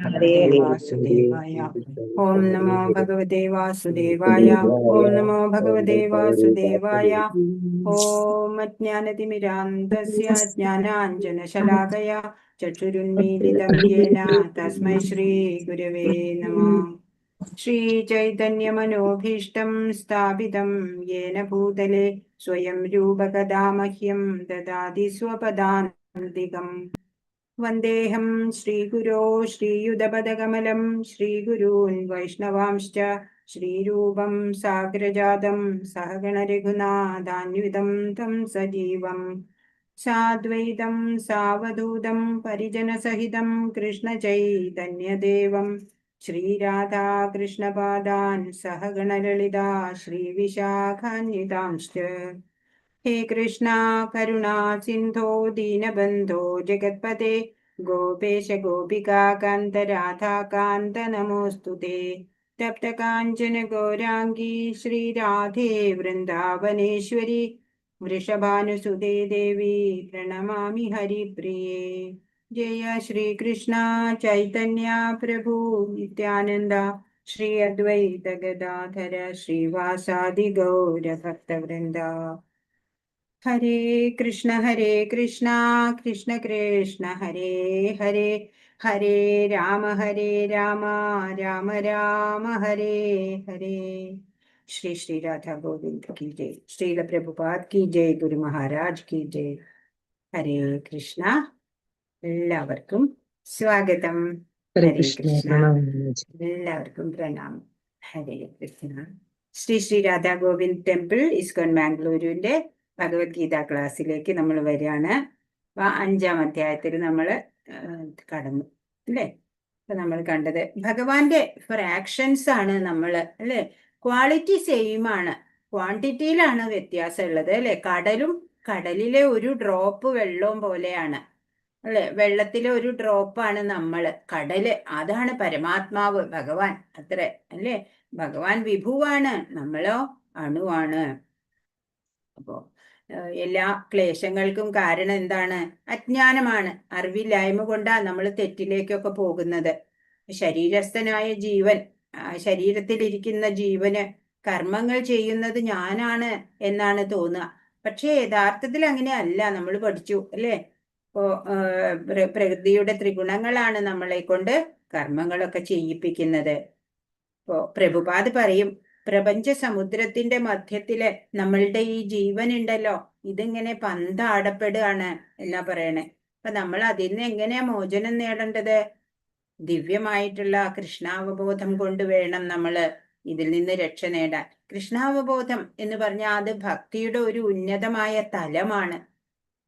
ഹരേ വാസുദേവായ. ഓം നമോ ഭഗവതേ വാസുദേവായ. ഓം നമോ ഭഗവതേ വാസുദേവായ. ഓം അജ്ഞാനതിമിരാന്തസ്യ ജ്ഞാനാഞ്ജനശലാകയ ചക്ഷുരുന്മീലിതം യേന തസ്മൈ ശ്രീ ഗുരവേ നമഃ. ശ്രീചൈതന്യമനോഭീഷ്ടം സ്ഥാപിതം യേന ഭൂതലെ സ്വയം രൂപകഥാ മഹ്യം ദദാതി സ്വപദാന്തികം. വന്ദേഹം ശ്രീഗുരോ ശ്രീയുതപദകമലം ശ്രീഗുരൂन् വൈഷ്ണവാംശ്ച ശ്രീരൂപം സാഗ്രജാതം സഹഗണരഘുനാഥാന്വിതം തം സജീവം സാദ്വൈതം സാവധൂതം പരിജനസഹിതം കൃഷ്ണചൈതന്യദേവം ശ്രീരാധാകൃഷ്ണപാദാൻ സഹഗണലളിതാ ശ്രീവിശാഖാന്വിതാംശ്ച. ഹേ കൃഷ്ണ കരുണാ സിന്ധോ ദീനബന്ധോ ജഗത്പദേ ഗോപേശ ഗോപികാകാന്ത രാധാകാന്ത നമോസ്തുതേ. തപ്തകാഞ്ചന ഗൗരാംഗീ ശ്രീരാധേ വൃന്ദാവനേശ്വരി വൃഷഭാനുസുതേ ദേവി പ്രണമാമി ഹരിപ്രിയേ. ജയ ശ്രീകൃഷ്ണ ചൈതന്യ പ്രഭു നിത്യാനന്ദ ശ്രീ അദ്വൈത ഗദാധര ശ്രീവാസാദി ഗൗരഭക്തവൃന്ദ. ഹരേ കൃഷ്ണ കൃഷ്ണ കൃഷ്ണ ഹരേ ഹരേ, ഹരേ രാമ രാമ രാമ ഹരേ ഹരേ. ശ്രീ ശ്രീ രാധാ ഗോവിന്ദ് की जय. ശ്രീല പ്രഭുപാദ് की जय. ഗുരു മഹാരാജ് की जय. ഹരേ കൃഷ്ണ. എല്ലാവർക്കും സ്വാഗതം. ഹരേ കൃഷ്ണ. എല്ലാവർക്കും പ്രണാമം. ഹരേ കൃഷ്ണ. ശ്രീ ശ്രീ രാധാ ഗോവിന്ദ് ടെമ്പിൾ ഇസ്കോൺ മാംഗ്ലൂരുവിന്റെ ഭഗവത്ഗീത ക്ലാസ്സിലേക്ക് നമ്മൾ വരികയാണ്. 5-ാം അധ്യായത്തിൽ നമ്മൾ കടന്നു അല്ലേ. അപ്പൊ നമ്മൾ കണ്ടത് ഭഗവാന്റെ ഫ്രാക്ഷൻസ് ആണ് നമ്മൾ അല്ലെ. ക്വാളിറ്റി സെയിം ആണ്, ക്വാണ്ടിറ്റിയിലാണ് വ്യത്യാസം ഉള്ളത് അല്ലെ. കടലും കടലിലെ ഒരു ഡ്രോപ്പ് വെള്ളവും പോലെയാണ് അല്ലെ. വെള്ളത്തിലെ ഒരു ഡ്രോപ്പാണ് നമ്മള്. കടല് അതാണ് പരമാത്മാവ് ഭഗവാൻ അത്ര അല്ലെ. ഭഗവാൻ വിഭുവാണ്, നമ്മളോ അണുവാണ്. അപ്പോ എല്ലാ ക്ലേശങ്ങൾക്കും കാരണം എന്താണ്? അജ്ഞാനമാണ്, അറിവില്ലായ്മ കൊണ്ടാണ് നമ്മൾ തെറ്റിലേക്കൊക്കെ പോകുന്നത്. ശരീരസ്ഥനായ ജീവൻ, ശരീരത്തിലിരിക്കുന്ന ജീവന് കർമ്മങ്ങൾ ചെയ്യുന്നത് ഞാനാണ് എന്നാണ് തോന്നുക. പക്ഷെ യഥാർത്ഥത്തിൽ അങ്ങനെ അല്ല. നമ്മൾ പഠിച്ചു അല്ലേ. ഇപ്പോ പ്രകൃതിയുടെ ത്രിഗുണങ്ങളാണ് നമ്മളെ കൊണ്ട് കർമ്മങ്ങളൊക്കെ ചെയ്യിപ്പിക്കുന്നത്. ഇപ്പോ പ്രഭുപാദ് പറയും, പ്രപഞ്ച സമുദ്രത്തിന്റെ മധ്യത്തില് നമ്മളുടെ ഈ ജീവൻ ഉണ്ടല്ലോ, ഇതിങ്ങനെ പന്താടപ്പെടുകയാണ് എന്നാ പറയണേ. അപ്പൊ നമ്മൾ അതിൽ നിന്ന് എങ്ങനെയാ മോചനം നേടേണ്ടത്? ദിവ്യമായിട്ടുള്ള കൃഷ്ണാവബോധം കൊണ്ട് വേണം നമ്മള് ഇതിൽ നിന്ന് രക്ഷ നേടാൻ. കൃഷ്ണാവബോധം എന്ന് പറഞ്ഞാൽ അത് ഭക്തിയുടെ ഒരു ഉന്നതമായ തലമാണ്.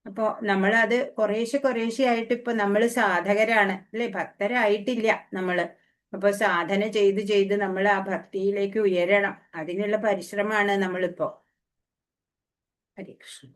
അപ്പോ നമ്മളത് കുറേശ്ശെ ആയിട്ട് ഇപ്പൊ നമ്മൾ സാധകരാണ് അല്ലെ, ഭക്തരായിട്ടില്ല നമ്മള്. അപ്പൊ സാധന ചെയ്ത് നമ്മൾ ആ ഭക്തിയിലേക്ക് ഉയരണം. അതിനുള്ള പരിശ്രമമാണ് നമ്മളിപ്പോ. ഹരേ കൃഷ്ണ.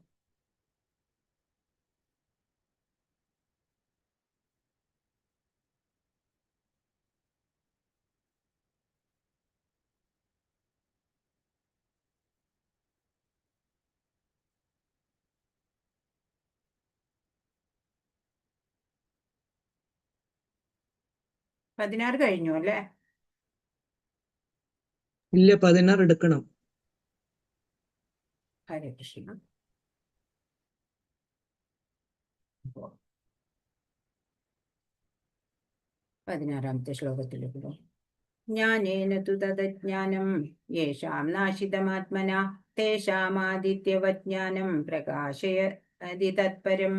പതിനാറ് കഴിഞ്ഞു അല്ലേ? ഇല്ല, 16 എടുക്കണം. ഹരേ കൃഷ്ണ. 16-ാമത്തെ ശ്ലോകത്തിലേക്ക് പോ. ജ്ഞാനേന തു തദജ്ഞാനം യേഷാം നാശിതമാത്മന തേഷാമാദിത്യവജ്ഞാനം പ്രകാശയതി തത്പരം.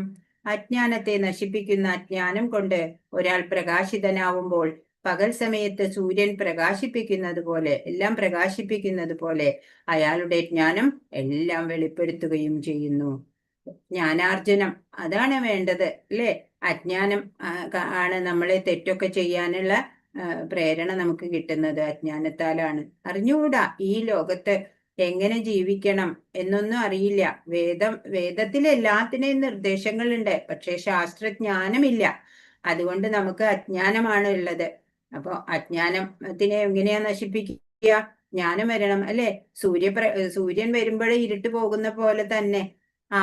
അജ്ഞാനത്തെ നശിപ്പിക്കുന്ന അജ്ഞാനം കൊണ്ട് ഒരാൾ പ്രകാശിതനാവുമ്പോൾ പകൽ സമയത്ത് സൂര്യൻ പ്രകാശിപ്പിക്കുന്നത് പോലെ, എല്ലാം പ്രകാശിപ്പിക്കുന്നത് പോലെ അയാളുടെ ജ്ഞാനം എല്ലാം വെളിപ്പെടുത്തുകയും ചെയ്യുന്നു. ജ്ഞാനാർജനം അതാണ് വേണ്ടത് അല്ലെ. അജ്ഞാനം ആണ് നമ്മളെ തെറ്റൊക്കെ ചെയ്യാനുള്ള പ്രേരണ നമുക്ക് കിട്ടുന്നത്. അജ്ഞാനത്താലാണ്. അറിഞ്ഞുകൂടാ ഈ ലോകത്ത് എങ്ങനെ ജീവിക്കണം എന്നൊന്നും അറിയില്ല. വേദത്തിൽ എല്ലാത്തിനെയും നിർദ്ദേശങ്ങളുണ്ട്, പക്ഷെ ശാസ്ത്രജ്ഞാനമില്ല. അതുകൊണ്ട് നമുക്ക് അജ്ഞാനമാണ് ഉള്ളത്. അപ്പൊ അജ്ഞാനത്തിനെ എങ്ങനെയാ നശിപ്പിക്കുക? ജ്ഞാനം വരണം അല്ലെ. സൂര്യൻ വരുമ്പോഴേ ഇരുട്ട് പോകുന്ന പോലെ തന്നെ ആ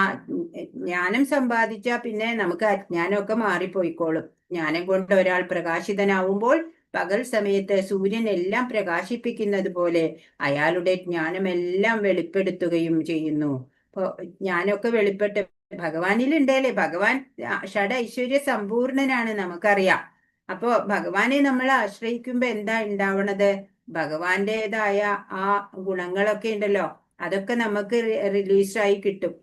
ജ്ഞാനം സമ്പാദിച്ചാൽ പിന്നെ നമുക്ക് അജ്ഞാനമൊക്കെ മാറിപ്പോയിക്കോളും. ജ്ഞാനം കൊണ്ട് ഒരാൾ പ്രകാശിതനാവുമ്പോൾ പകൽ സമയത്ത് സൂര്യൻ എല്ലാം പ്രകാശിപ്പിക്കുന്നത് പോലെ അയാളുടെ ജ്ഞാനമെല്ലാം വെളിപ്പെടുത്തുകയും ചെയ്യുന്നു. അപ്പൊ ജ്ഞാനമൊക്കെ വെളിപ്പെട്ട് ഭഗവാനിലുണ്ടല്ലേ, ഭഗവാൻ ഷഡ് ഐശ്വര്യ സമ്പൂർണനാണ്, നമുക്കറിയാം. അപ്പോ ഭഗവാനെ നമ്മൾ ആശ്രയിക്കുമ്പോ എന്താ ഉണ്ടാവണത്? ഭഗവാന്റേതായ ആ ഗുണങ്ങളൊക്കെ ഉണ്ടല്ലോ, അതൊക്കെ നമുക്ക് റിലീസായി കിട്ടും.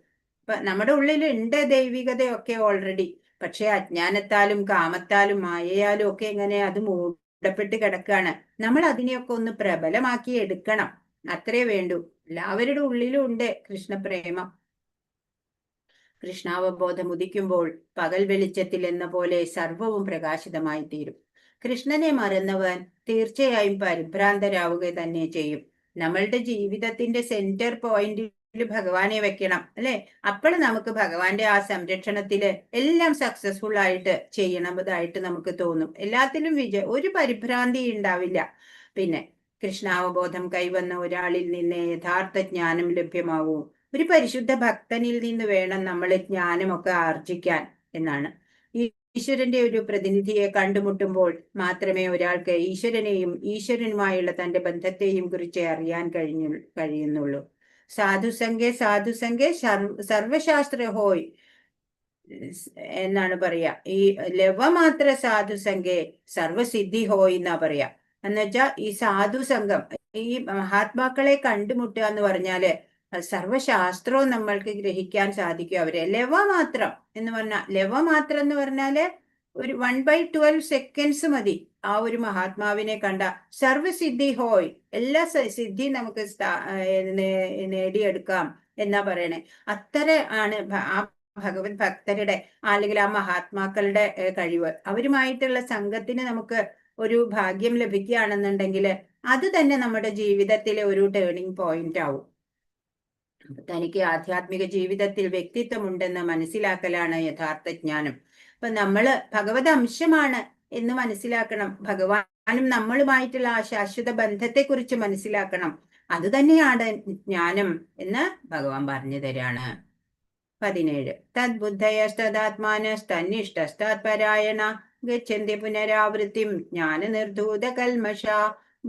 നമ്മുടെ ഉള്ളിൽ ഉണ്ട് ദൈവികതയൊക്കെ ഓൾറെഡി. പക്ഷെ അജ്ഞാനത്താലും കാമത്താലും മായയാലും ഒക്കെ എങ്ങനെ അത് മൂടപ്പെട്ട് കിടക്കാണ്. നമ്മൾ അതിനെയൊക്കെ ഒന്ന് പ്രബലമാക്കി എടുക്കണം, അത്രേ വേണ്ടൂ. എല്ലാവരുടെ ഉള്ളിലും ഉണ്ട് കൃഷ്ണപ്രേമം. കൃഷ്ണാവബോധം ഉദിക്കുമ്പോൾ പകൽ വെളിച്ചത്തിൽ എന്ന പോലെ സർവവും പ്രകാശിതമായി തീരും. കൃഷ്ണനെ മറന്നവൻ തീർച്ചയായും പരിഭ്രാന്തരാവുക തന്നെ ചെയ്യും. നമ്മളുടെ ജീവിതത്തിന്റെ സെന്റർ പോയിന്റിൽ ഭഗവാനെ വെക്കണം, അല്ലെ? അപ്പോൾ നമുക്ക് ഭഗവാന്റെ ആ സംരക്ഷണത്തില് എല്ലാം സക്സസ്ഫുൾ ആയിട്ട് ചെയ്യണതായിട്ട് നമുക്ക് തോന്നും. എല്ലാത്തിലും ഒരു പരിഭ്രാന്തി ഉണ്ടാവില്ല. പിന്നെ കൃഷ്ണാവബോധം കൈവന്ന ഒരാളിൽ നിന്ന് യഥാർത്ഥ ജ്ഞാനം ലഭ്യമാവൂ. ഒരു പരിശുദ്ധ ഭക്തനിൽ നിന്ന് വേണം നമ്മൾ ജ്ഞാനമൊക്കെ ആർജിക്കാൻ എന്നാണ്. ഈശ്വരന്റെ ഒരു പ്രതിനിധിയെ കണ്ടുമുട്ടുമ്പോൾ മാത്രമേ ഒരാൾക്ക് ഈശ്വരനെയും ഈശ്വരനുമായുള്ള തന്റെ ബന്ധത്തെയും കുറിച്ച് അറിയാൻ കഴിയുന്നുള്ളൂ. സാധുസംഘേ സാധുസംഘേ സർവശാസ്ത്ര ഹോയ് എന്നാണ് പറയാ. ഈ ലവമാത്ര സാധുസംഘേ സർവസിദ്ധി ഹോയ് എന്നാ പറയാ. എന്നുവെച്ചാ ഈ സാധുസംഘം, ഈ മഹാത്മാക്കളെ കണ്ടുമുട്ടുക എന്ന് പറഞ്ഞാല് സർവശാസ്ത്രവും നമ്മൾക്ക് ഗ്രഹിക്കാൻ സാധിക്കും. അവരെ ലവമാത്രം എന്ന് പറഞ്ഞാൽ, ലവമാത്രം എന്ന് പറഞ്ഞാല് ഒരു 1/12 സെക്കൻഡ്സ് മതി ആ ഒരു മഹാത്മാവിനെ കണ്ട സർവസിദ്ധി ഹോയ്, എല്ലാ സിദ്ധി നമുക്ക് നേടിയെടുക്കാം എന്നാ പറയണേ. അത്ര ആണ് ആ ഭഗവത് ഭക്തരുടെ അല്ലെങ്കിൽ ആ മഹാത്മാക്കളുടെ കഴിവ്. അവരുമായിട്ടുള്ള സംഘത്തിന് നമുക്ക് ഒരു ഭാഗ്യം ലഭിക്കുകയാണെന്നുണ്ടെങ്കിൽ അത് തന്നെ നമ്മുടെ ജീവിതത്തിലെ ഒരു ടേണിംഗ് പോയിന്റ് ആവും. തനിക്ക് ആധ്യാത്മിക ജീവിതത്തിൽ വ്യക്തിത്വമുണ്ടെന്ന് മനസ്സിലാക്കലാണ് യഥാർത്ഥ ജ്ഞാനം. അപ്പൊ നമ്മള് ഭഗവത് അംശമാണ് എന്ന് മനസ്സിലാക്കണം. ഭഗവാനും നമ്മളുമായിട്ടുള്ള ആ ശാശ്വത ബന്ധത്തെക്കുറിച്ച് മനസ്സിലാക്കണം. അത് തന്നെയാണ് ജ്ഞാനം എന്ന് ഭഗവാൻ പറഞ്ഞു തരാണ്. 17 തദ്ബുദ്ധയസ്തദാത്മാനസ്തന്നിഷ്ടസ്താത്പരായണ ഗച്ഛന്തി പുനരാവൃത്തിം ജ്ഞാന നിർധൂത കൽമഷ.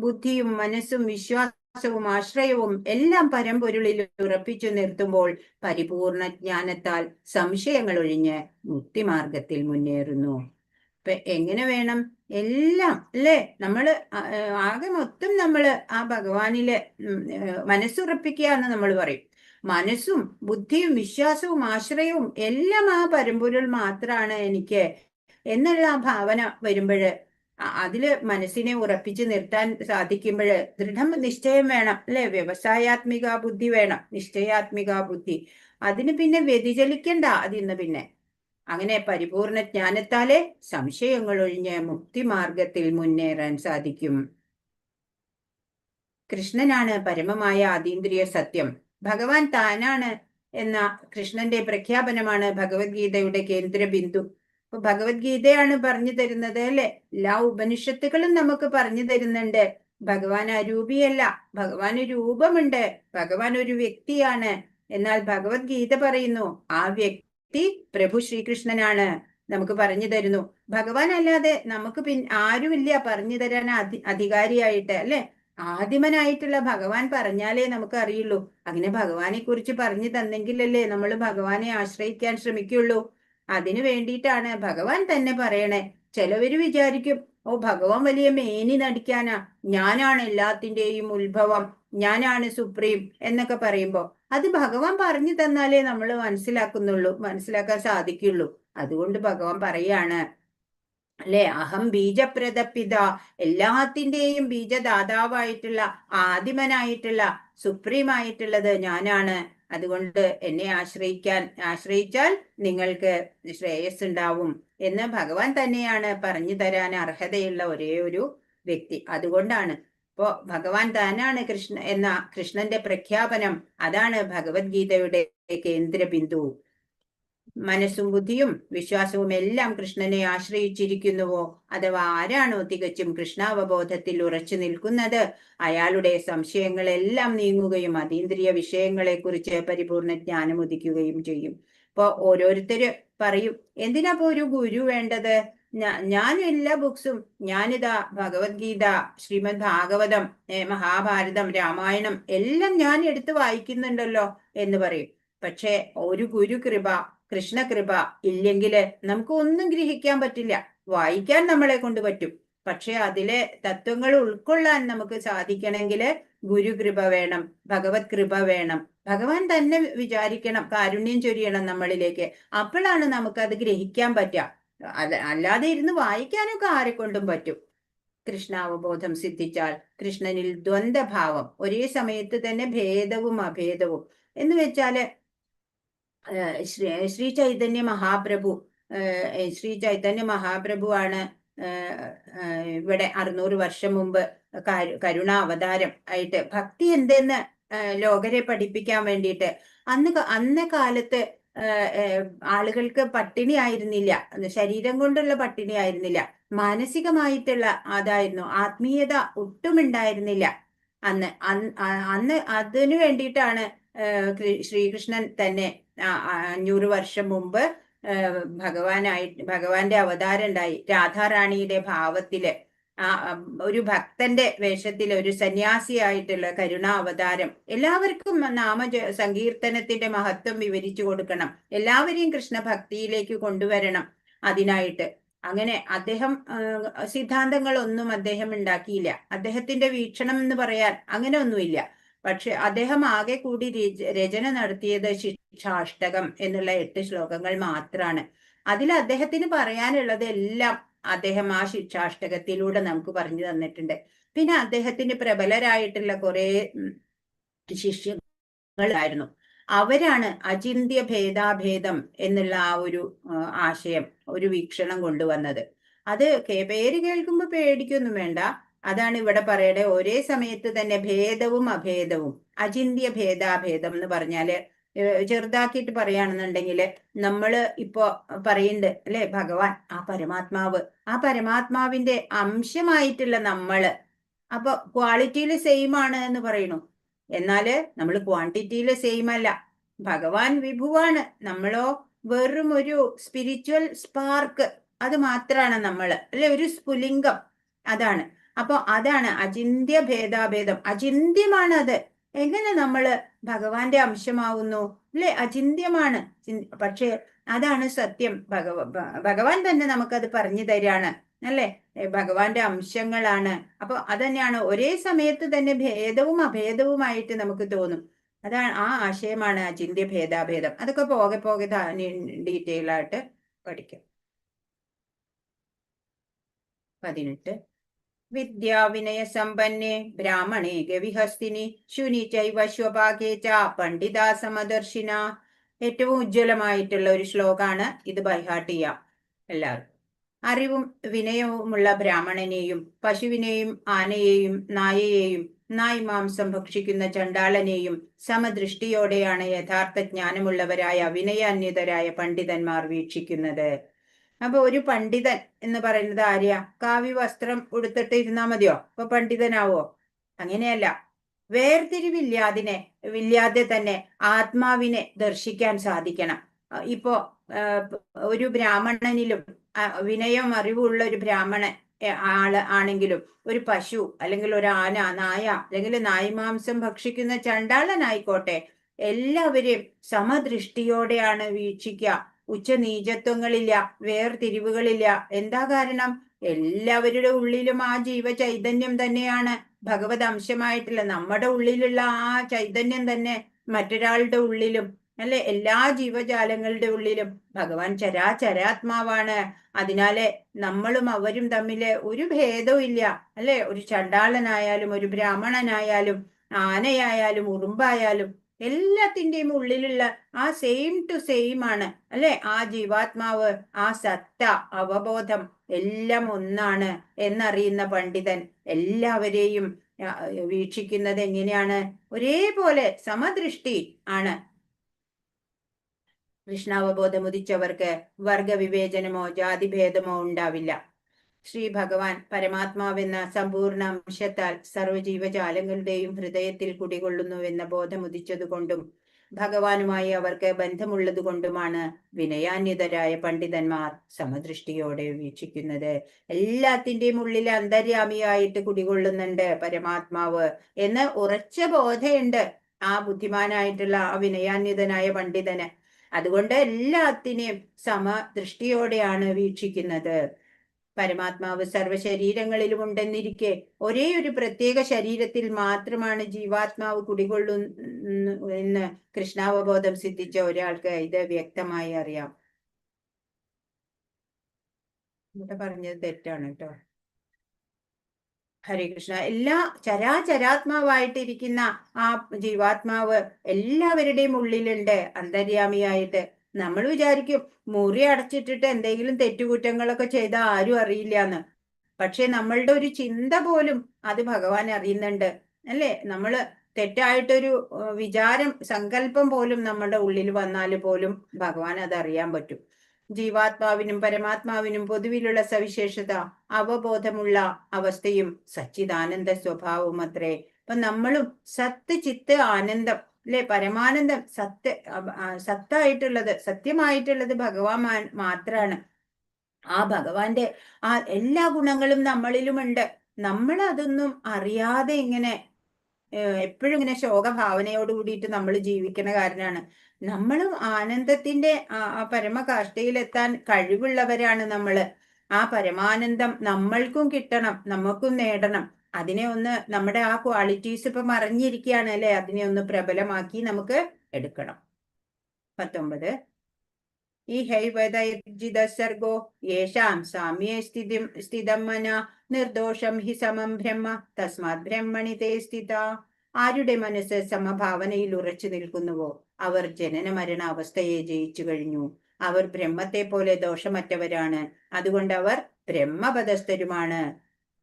ബുദ്ധിയും മനസ്സും വിശ്വാസവും ആശ്രയവും എല്ലാം പരമ്പൊരുളിൽ ഉറപ്പിച്ചു നിർത്തുമ്പോൾ പരിപൂർണ ജ്ഞാനത്താൽ സംശയങ്ങൾ ഒഴിഞ്ഞ് മുക്തിമാർഗത്തിൽ മുന്നേറുന്നു. ഇപ്പൊ എങ്ങനെ വേണം എല്ലാം, അല്ലേ? നമ്മള് ആകെ മൊത്തം നമ്മള് ആ ഭഗവാനില് മനസ്സുറപ്പിക്കുക എന്ന് നമ്മൾ പറയും. മനസ്സും ബുദ്ധിയും വിശ്വാസവും ആശ്രയവും എല്ലാം ആ പരമ്പൊരുൾ മാത്രമാണ് എനിക്ക് എന്നുള്ള ആ ഭാവന വരുമ്പോഴ്, അതില് മനസ്സിനെ ഉറപ്പിച്ചു നിർത്താൻ സാധിക്കുമ്പോൾ ദൃഢനിശ്ചയം വേണം, അല്ലെ? വ്യവസായാത്മിക ബുദ്ധി വേണം, നിശ്ചയാത്മിക ബുദ്ധി. അതിന് പിന്നെ വ്യതിചലിക്കണ്ട അതിന്ന്. പിന്നെ അങ്ങനെ പരിപൂർണ ജ്ഞാനത്താലെ സംശയങ്ങൾ ഒഴിഞ്ഞ് മുക്തിമാർഗത്തിൽ മുന്നേറാൻ സാധിക്കും. കൃഷ്ണനാണ് പരമമായ അതീന്ദ്രിയ സത്യം. ഭഗവാൻ താനാണ് എന്ന കൃഷ്ണന്റെ പ്രഖ്യാപനമാണ് ഭഗവത്ഗീതയുടെ കേന്ദ്ര ബിന്ദു. അപ്പൊ ഭഗവത്ഗീതയാണ് പറഞ്ഞു തരുന്നത്, അല്ലെ? എല്ലാ ഉപനിഷത്തുകളും നമുക്ക് പറഞ്ഞു തരുന്നുണ്ട് ഭഗവാൻ അരൂപിയല്ല, ഭഗവാന് രൂപമുണ്ട്, ഭഗവാൻ ഒരു വ്യക്തിയാണ്. എന്നാൽ ഭഗവത്ഗീത പറയുന്നു ആ വ്യക്തി പ്രഭു ശ്രീകൃഷ്ണനാണ്, നമുക്ക് പറഞ്ഞു തരുന്നു. ഭഗവാൻ അല്ലാതെ നമുക്ക് ആരുമില്ല പറഞ്ഞു തരാൻ അധികാരിയായിട്ട്, അല്ലെ? ആദിമനായിട്ടുള്ള ഭഗവാൻ പറഞ്ഞാലേ നമുക്ക് അറിയുള്ളൂ. അങ്ങനെ ഭഗവാനെ കുറിച്ച് പറഞ്ഞു തന്നെങ്കിലല്ലേ നമ്മൾ ഭഗവാനെ ആശ്രയിക്കാൻ ശ്രമിക്കുള്ളൂ. അതിനു വേണ്ടിയിട്ടാണ് ഭഗവാൻ തന്നെ പറയണേ. ചിലവര് വിചാരിക്കും, ഓ ഭഗവാൻ വലിയ മേനി നടിക്കാനാ, ഞാനാണ് എല്ലാത്തിൻ്റെയും ഉത്ഭവം, ഞാനാണ് സുപ്രീം എന്നൊക്കെ പറയുമ്പോ അത് ഭഗവാൻ പറഞ്ഞു തന്നാലേ നമ്മൾ മനസ്സിലാക്കാൻ സാധിക്കുള്ളൂ. അതുകൊണ്ട് ഭഗവാൻ പറയാണ്, അല്ലെ? അഹം ബീജപ്രദപിത, എല്ലാത്തിൻ്റെയും ബീജദാതാവായിട്ടുള്ള ആദിമനായിട്ടുള്ള സുപ്രീമായിട്ടുള്ളത് ഞാനാണ്. അതുകൊണ്ട് എന്നെ ആശ്രയിച്ചാൽ നിങ്ങൾക്ക് ശ്രേയസ് ഉണ്ടാവും എന്ന് ഭഗവാൻ തന്നെയാണ് പറഞ്ഞു തരാൻ അർഹതയുള്ള ഒരേ ഒരു വ്യക്തി. അതുകൊണ്ടാണ് ഇപ്പോ ഭഗവാൻ താനാണ് കൃഷ്ണന്റെ പ്രഖ്യാപനം. അതാണ് ഭഗവത്ഗീതയുടെ കേന്ദ്ര ബിന്ദു. മനസ്സും ബുദ്ധിയും വിശ്വാസവും എല്ലാം കൃഷ്ണനെ ആശ്രയിച്ചിരിക്കുന്നുവോ, അഥവാ ആരാണോ തികച്ചും കൃഷ്ണാവബോധത്തിൽ ഉറച്ചു നിൽക്കുന്നത്, അയാളുടെ സംശയങ്ങളെല്ലാം നീങ്ങുകയും അതീന്ദ്രിയ വിഷയങ്ങളെക്കുറിച്ച് പരിപൂർണ ജ്ഞാനം ഉദിക്കുകയും ചെയ്യും. ഇപ്പൊ ഓരോരുത്തര് പറയും, എന്തിനാ ഒരു ഗുരു വേണ്ടത്? ഞാൻ എല്ലാ ബുക്സും, ഞാനിതാ ഭഗവത്ഗീത, ശ്രീമദ് ഭാഗവതം, മഹാഭാരതം, രാമായണം എല്ലാം ഞാൻ എടുത്ത് വായിക്കുന്നുണ്ടല്ലോ എന്ന് പറയും. പക്ഷെ ഒരു ഗുരുകൃപ, കൃഷ്ണകൃപ ഇല്ലെങ്കില് നമുക്ക് ഒന്നും ഗ്രഹിക്കാൻ പറ്റില്ല. വായിക്കാൻ നമ്മളെ കൊണ്ട് പറ്റും, പക്ഷെ അതിലെ തത്വങ്ങൾ ഉൾക്കൊള്ളാൻ നമുക്ക് സാധിക്കണമെങ്കിൽ ഗുരുകൃപ വേണം, ഭഗവത് കൃപ വേണം. ഭഗവാൻ തന്നെ വിചാരിക്കണം, കാരുണ്യം ചൊരിയണം നമ്മളിലേക്ക്. അപ്പോഴാണ് നമുക്കത് ഗ്രഹിക്കാൻ പറ്റുക. അല്ലാതെ ഇരുന്ന് വായിക്കാനൊക്കെ ആരെക്കൊണ്ടും പറ്റും. കൃഷ്ണാവബോധം സിദ്ധിച്ചാൽ കൃഷ്ണനിൽ ദ്വന്ദ്ഭാവം, ഒരേ സമയത്ത് തന്നെ ഭേദവും അഭേദവും എന്ന് വെച്ചാല് ശ്രീ ചൈതന്യ മഹാപ്രഭു ശ്രീ ചൈതന്യ മഹാപ്രഭുവാണ് ഇവിടെ 600 വർഷം മുമ്പ് കരുണ അവതാരം ആയിട്ട് ഭക്തി എന്തെന്ന് ലോകരെ പഠിപ്പിക്കാൻ വേണ്ടിയിട്ട്. അന്ന കാലത്ത് ആളുകൾക്ക് പട്ടിണി ആയിരുന്നില്ല, ശരീരം കൊണ്ടുള്ള പട്ടിണി ആയിരുന്നില്ല, മാനസികമായിട്ടുള്ള അതായിരുന്നു. ആത്മീയത ഒട്ടും ഉണ്ടായിരുന്നില്ല അന്ന്. അന്ന് അതിനു വേണ്ടിയിട്ടാണ് ശ്രീകൃഷ്ണൻ തന്നെ 500 വർഷം മുമ്പ് ഭഗവാന്റെ അവതാരം ഉണ്ടായി. രാധാറാണിയുടെ ഭാവത്തില് ഒരു ഭക്തന്റെ വേഷത്തിൽ ഒരു സന്യാസിയായിട്ടുള്ള കരുണാ അവതാരം. എല്ലാവർക്കും സങ്കീർത്തനത്തിന്റെ മഹത്വം വിവരിച്ചു കൊടുക്കണം, എല്ലാവരെയും കൃഷ്ണഭക്തിയിലേക്ക് കൊണ്ടുവരണം. അതിനായിട്ട് അങ്ങനെ അദ്ദേഹം സിദ്ധാന്തങ്ങളൊന്നും അദ്ദേഹം ഉണ്ടാക്കിയില്ല. അദ്ദേഹത്തിന്റെ വീക്ഷണം എന്ന് പറയാൻ അങ്ങനെ ഒന്നുമില്ല. പക്ഷെ അദ്ദേഹം ആകെ കൂടി രചന നടത്തിയത് ശിക്ഷാഷ്ടകം എന്നുള്ള 8 ശ്ലോകങ്ങൾ മാത്രമാണ്. അതിൽ അദ്ദേഹത്തിന് പറയാനുള്ളത് എല്ലാം അദ്ദേഹം ആ ശിക്ഷാഷ്ടകത്തിലൂടെ നമുക്ക് പറഞ്ഞു തന്നിട്ടുണ്ട്. പിന്നെ അദ്ദേഹത്തിന് പ്രബലരായിട്ടുള്ള കുറെ ശിഷ്യങ്ങളായിരുന്നു. അവരാണ് അചിന്ത്യ ഭേദാഭേദം എന്നുള്ള ആ ഒരു ആശയം, ഒരു വീക്ഷണം കൊണ്ടുവന്നത്. അത് പേര് കേൾക്കുമ്പോൾ പേടിക്കൊന്നും വേണ്ട. അതാണ് ഇവിടെ പറയണേ, ഒരേ സമയത്ത് തന്നെ ഭേദവും അഭേദവും. അചിന്ത്യ ഭേദാഭേദം എന്ന് പറഞ്ഞാല് ചെറുതാക്കിയിട്ട് പറയുകയാണെന്നുണ്ടെങ്കിൽ, നമ്മള് ഇപ്പോ പറയുന്നുണ്ട് അല്ലെ, ഭഗവാൻ ആ പരമാത്മാവിന്റെ അംശമായിട്ടുള്ള നമ്മള്. അപ്പൊ ക്വാളിറ്റിയിൽ സെയിം ആണ് എന്ന് പറയുന്നു, എന്നാല് നമ്മൾ ക്വാണ്ടിറ്റിയിൽ സെയിം അല്ല. ഭഗവാൻ വിഭുവാണ്, നമ്മളോ വെറും ഒരു സ്പിരിച്വൽ സ്പാർക്ക്, അത് മാത്രമാണ് നമ്മള് അല്ലെ, ഒരു സ്ഫുലിംഗം. അതാണ്. അപ്പൊ അതാണ് അചിന്ത്യ ഭേദാഭേദം. അചിന്ത്യമാണ് അത്. എങ്ങനെ നമ്മള് ഭഗവാന്റെ അംശമാവുന്നു അല്ലെ? അചിന്ത്യമാണ്. പക്ഷെ അതാണ് സത്യം. ഭഗവാൻ തന്നെ നമുക്കത് പറഞ്ഞു തരാണ് അല്ലെ, ഭഗവാന്റെ അംശങ്ങളാണ്. അപ്പൊ അതന്നെയാണ്, ഒരേ സമയത്ത് തന്നെ ഭേദവും അഭേദവുമായിട്ട് നമുക്ക് തോന്നും. അതാണ് ആ ആശയമാണ് അചിന്ത്യ ഭേദാഭേദം. അതൊക്കെ പോകെ പോകെ ഡീറ്റെയിൽ ആയിട്ട് പഠിക്കാം. 18 വിദ്യാവിനയ സമ്പന്നേ ബ്രാഹ്മണേ ഗവിഹസ്തിനി ശുനി ചൈവ ശ്വപാകേ ച പണ്ഡിതാ സമദർശിന. ഏറ്റവും ഉജ്ജ്വലമായിട്ടുള്ള ഒരു ശ്ലോകാണ് ഇത്. ബൈഹാർട്ട് ചെയ്യാം എല്ലാവർക്കും. അറിവും വിനയവുമുള്ള ബ്രാഹ്മണനെയും പശുവിനെയും ആനയെയും നായയെയും നായ് മാംസം ഭക്ഷിക്കുന്ന ചണ്ടാളനെയും സമദൃഷ്ടിയോടെയാണ് യഥാർത്ഥ ജ്ഞാനമുള്ളവരായ വിനയാന്യതരായ പണ്ഡിതന്മാർ വീക്ഷിക്കുന്നത്. അപ്പൊ ഒരു പണ്ഡിതൻ എന്ന് പറയുന്നത് ആര്യ? കാവ്യ വസ്ത്രം ഉടുത്തിട്ട് ഇരുന്നാ മതിയോ അപ്പൊ പണ്ഡിതനാവോ? അങ്ങനെയല്ല. വേർതിരിവില്ലാതെ തന്നെ ആത്മാവിനെ ദർശിക്കാൻ സാധിക്കണം. ഇപ്പോ ഒരു ബ്രാഹ്മണനിലും വിനയം അറിവുള്ള ഒരു ബ്രാഹ്മണൻ ആണെങ്കിലും, ഒരു പശു അല്ലെങ്കിൽ ഒരു ആന, നായ അല്ലെങ്കിൽ നായ്മാംസം ഭക്ഷിക്കുന്ന ചണ്ടാളനായിക്കോട്ടെ, എല്ലാവരെയും സമദൃഷ്ടിയോടെയാണ് വീക്ഷിക്കുക. ഉച്ചനീചത്വങ്ങളില്ല, വേർതിരിവുകളില്ല. എന്താ കാരണം? എല്ലാവരുടെ ഉള്ളിലും ആ ജീവചൈതന്യം തന്നെയാണ് ഭഗവത് അംശമായിട്ടുള്ള നമ്മുടെ ഉള്ളിലുള്ള ആ ചൈതന്യം തന്നെ മറ്റൊരാളുടെ ഉള്ളിലും അല്ലെ, എല്ലാ ജീവജാലങ്ങളുടെ ഉള്ളിലും ഭഗവാൻ ചരാചരാത്മാവാണ്. അതിനാലെ നമ്മളും അവരും തമ്മില് ഒരു ഭേദവും ഇല്ല അല്ലെ. ഒരു ചണ്ടാളനായാലും ഒരു ബ്രാഹ്മണനായാലും ആനയായാലും ഉറുമ്പായാലും എല്ലാത്തിൻ്റെയും ഉള്ളിലുള്ള ആ സെയിം ടു സെയിം ആണ് അല്ലെ. ആ ജീവാത്മാവ്, ആ സത്ത, അവബോധം എല്ലാം ഒന്നാണ് എന്നറിയുന്ന പണ്ഡിതൻ എല്ലാവരെയും വീക്ഷിക്കുന്നത് എങ്ങനെയാണ്? ഒരേപോലെ സമദൃഷ്ടി ആണ്. കൃഷ്ണാവബോധം ഉദിച്ചവർക്ക് വർഗവിവേചനമോ ജാതിഭേദമോ ഉണ്ടാവില്ല. ശ്രീ ഭഗവാൻ പരമാത്മാവെന്ന സമ്പൂർണ്ണ അംശത്താൽ സർവ്വജീവജാലങ്ങളുടെയും ഹൃദയത്തിൽ കുടികൊള്ളുന്നുവെന്ന ബോധമുദിച്ചതുകൊണ്ടും ഭഗവാനുമായി അവർക്ക് ബന്ധമുള്ളതുകൊണ്ടുമാണ് വിനയാന്വിതരായ പണ്ഡിതന്മാർ സമദൃഷ്ടിയോടെ വീക്ഷിക്കുന്നത്. എല്ലാത്തിന്റെയും ഉള്ളിൽ അന്തര്യാമിയായിട്ട് കുടികൊള്ളുന്നുണ്ട് പരമാത്മാവ് എന്ന് ഉറച്ച ബോധമുണ്ട് ആ ബുദ്ധിമാനായിട്ടുള്ള ആ വിനയാന്വിതനായ പണ്ഡിതന്. അതുകൊണ്ട് എല്ലാത്തിനെയും സമദൃഷ്ടിയോടെയാണ് വീക്ഷിക്കുന്നത്. പരമാത്മാവ് സർവ്വശരീരങ്ങളിലും ഉണ്ടെന്നിരിക്കെ ഒരേ ഒരു പ്രത്യേക ശരീരത്തിൽ മാത്രമാണ് ജീവാത്മാവ് കുടികൊള്ളുന്നു എന്ന് കൃഷ്ണാവബോധം സിദ്ധിച്ച ഒരാൾക്ക് ഇത് വ്യക്തമായി അറിയാം. ഇവിടെ പറഞ്ഞത് തെറ്റാണ് കേട്ടോ. ഹരേ കൃഷ്ണ. എല്ലാ ചരാചരാത്മാവായിട്ടിരിക്കുന്ന ആ ജീവാത്മാവ് എല്ലാവരുടെയും ഉള്ളിലുണ്ട് അന്തര്യാമിയായിട്ട്. നമ്മൾ വിചാരിക്കും മുറി അടച്ചിട്ടിട്ട് എന്തെങ്കിലും തെറ്റുകുറ്റങ്ങളൊക്കെ ചെയ്താൽ ആരും അറിയില്ലാന്ന്. പക്ഷെ നമ്മളുടെ ഒരു ചിന്ത പോലും അത് ഭഗവാൻ അറിയുന്നുണ്ട് അല്ലേ? നമ്മള് തെറ്റായിട്ടൊരു വിചാരം സങ്കല്പം പോലും നമ്മുടെ ഉള്ളിൽ വന്നാൽ പോലും ഭഗവാൻ അത് അറിയാൻ പറ്റും. ജീവാത്മാവിനും പരമാത്മാവിനും പൊതുവിലുള്ള സവിശേഷത അവബോധമുള്ള അവസ്ഥയും സച്ചിദാനന്ദ സ്വഭാവവും അത്രേ. അപ്പൊ നമ്മളും സത്ത് ചിത്ത് ആനന്ദം അല്ലെ, പരമാനന്ദം സത്തായിട്ടുള്ളത് സത്യമായിട്ടുള്ളത് ഭഗവാൻ മാത്രാണ്. ആ ഭഗവാന്റെ ആ എല്ലാ ഗുണങ്ങളും നമ്മളിലുമുണ്ട്. നമ്മൾ അതൊന്നും അറിയാതെ ഇങ്ങനെ എപ്പോഴും ഇങ്ങനെ ശോകഭാവനയോട് കൂടിയിട്ട് നമ്മൾ ജീവിക്കുന്ന കാരണമാണ്. നമ്മളും ആനന്ദത്തിന്റെ ആ പരമകാഷ്ഠയിലെത്താൻ കഴിവുള്ളവരാണ് നമ്മള്. ആ പരമാനന്ദം നമ്മൾക്കും കിട്ടണം, നമുക്കും നേടണം. അതിനെ ഒന്ന് നമ്മുടെ ആ ക്വാളിറ്റീസ് ഇപ്പൊ മറിഞ്ഞിരിക്കുകയാണ് അല്ലെ, അതിനെ ഒന്ന് പ്രബലമാക്കി നമുക്ക് എടുക്കണം. 19 ഈ ഹൈവദർഗോ യേശാം സാമ്യേ സ്ഥിതം മന നിർദോഷം ഹി സമം ബ്രഹ്മ തസ്മാത് ബ്രഹ്മണി തേ സ്ഥിത. ആരുടെ മനസ്സ് സമഭാവനയിൽ ഉറച്ചു നിൽക്കുന്നുവോ അവർ ജനന മരണ അവസ്ഥയെ ജയിച്ചു കഴിഞ്ഞു. അവർ ബ്രഹ്മത്തെ പോലെ ദോഷമറ്റവരാണ്. അതുകൊണ്ട് അവർ ബ്രഹ്മപദസ്ഥരുമാണ്.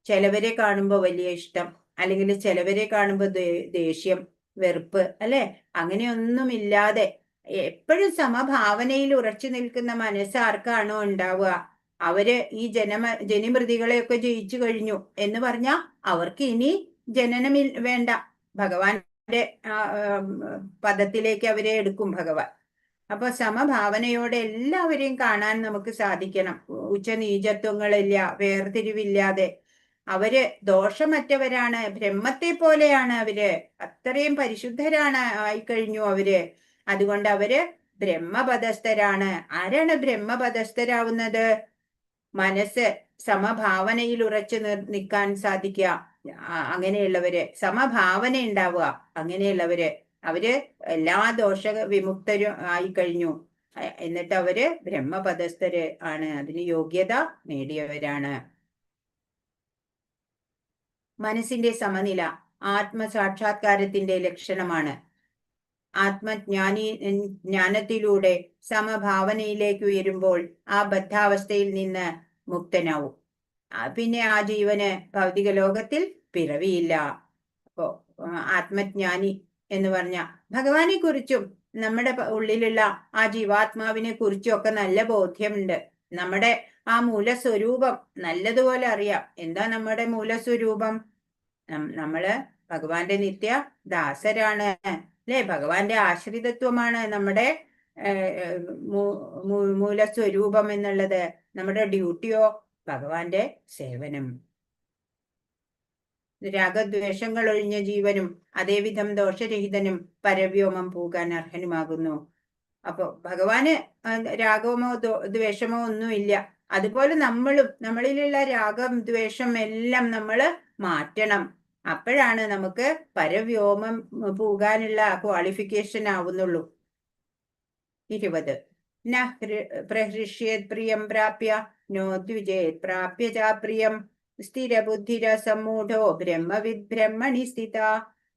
ചിലവരെ കാണുമ്പോൾ വലിയ ഇഷ്ടം, അല്ലെങ്കിൽ ചിലവരെ കാണുമ്പോൾ ദേഷ്യം, വെറുപ്പ് അല്ലെ, അങ്ങനെയൊന്നുമില്ലാതെ എപ്പോഴും സമഭാവനയിൽ ഉറച്ചു നിൽക്കുന്ന മനസ്സ് ആർക്കാണോ ഉണ്ടാവുക അവര് ഈ ജനിമൃതികളെയൊക്കെ ജയിച്ചു കഴിഞ്ഞു എന്ന് പറഞ്ഞാൽ അവർക്ക് ഇനി ജനനമിൽ വേണ്ട. ഭഗവാന്റെ പദത്തിലേക്ക് അവരെ എടുക്കും ഭഗവാൻ. അപ്പൊ സമഭാവനയോടെ എല്ലാവരെയും കാണാൻ നമുക്ക് സാധിക്കണം. ഉച്ചനീചത്വങ്ങളില്ല, വേർതിരിവില്ലാതെ. അവര് ദോഷമറ്റവരാണ്, ബ്രഹ്മത്തെ പോലെയാണ് അവര്, അത്രയും പരിശുദ്ധരാണ് ആയിക്കഴിഞ്ഞു അവര്. അതുകൊണ്ട് അവര് ബ്രഹ്മപദസ്ഥരാണ്. ആരാണ് ബ്രഹ്മപദസ്ഥരാവുന്നത്? മനസ്സ് സമഭാവനയിൽ ഉറച്ചു നിൽക്കാൻ സാധിക്കുക, അങ്ങനെയുള്ളവര്, സമഭാവന ഉണ്ടാവുക, അങ്ങനെയുള്ളവര്, അവര് എല്ലാ ദോഷ വിമുക്തരും ആയി കഴിഞ്ഞു. എന്നിട്ട് അവര് ബ്രഹ്മപദസ്ഥര് ആണ്, അതിന് യോഗ്യത നേടിയവരാണ്. മനസ്സിന്റെ സമനില ആത്മസാക്ഷാത്കാരത്തിന്റെ ലക്ഷണമാണ്. ജ്ഞാനത്തിലൂടെ സമഭാവനയിലേക്ക് ഉയരുമ്പോൾ ആ ബദ്ധാവസ്ഥയിൽ നിന്ന് മുക്തനാവും. പിന്നെ ആ ജീവന് ഭൗതിക ലോകത്തിൽ പിറവിയില്ല. അപ്പോ ആത്മജ്ഞാനി എന്ന് പറഞ്ഞ ഭഗവാനെ കുറിച്ചും നമ്മുടെ ഉള്ളിലുള്ള ആ ജീവാത്മാവിനെ കുറിച്ചും ഒക്കെ നല്ല ബോധ്യമുണ്ട്. നമ്മുടെ ആ മൂലസ്വരൂപം നല്ലതുപോലെ അറിയാം. എന്താ നമ്മുടെ മൂലസ്വരൂപം? നമ്മള് ഭഗവാന്റെ നിത്യ ദാസരാണ് അല്ലെ, ഭഗവാന്റെ ആശ്രിതത്വമാണ് നമ്മുടെ മൂലസ്വരൂപം എന്നുള്ളത്. നമ്മുടെ ഡ്യൂട്ടിയോ ഭഗവാന്റെ സേവനം. രാഗദ്വേഷങ്ങൾ ഒഴിഞ്ഞ ജീവനും അതേവിധം ദോഷരഹിതനും പരവ്യോമം പോകാൻ അർഹനുമാകുന്നു. അപ്പൊ ഭഗവാന് രാഗമോ ദ്വേഷമോ ഒന്നുമില്ല. അതുപോലെ നമ്മളിലുള്ള രാഗം ദ്വേഷം എല്ലാം നമ്മള് മാറ്റണം. അപ്പോഴാണ് നമുക്ക് പരവ്യോമം പോകാനുള്ള ക്വാളിഫിക്കേഷൻ ആവുന്നുള്ളൂ. 20 ന പ്രഹൃഷ്യേത് പ്രിയം പ്രാപ്യ നോ ദ്വിജേത് പ്രാപ്യ ചാപ്രിയം സ്ഥിരബുദ്ധിര സമ്മൂഢോ ബ്രഹ്മവിദ് ബ്രഹ്മണി സ്ഥിത.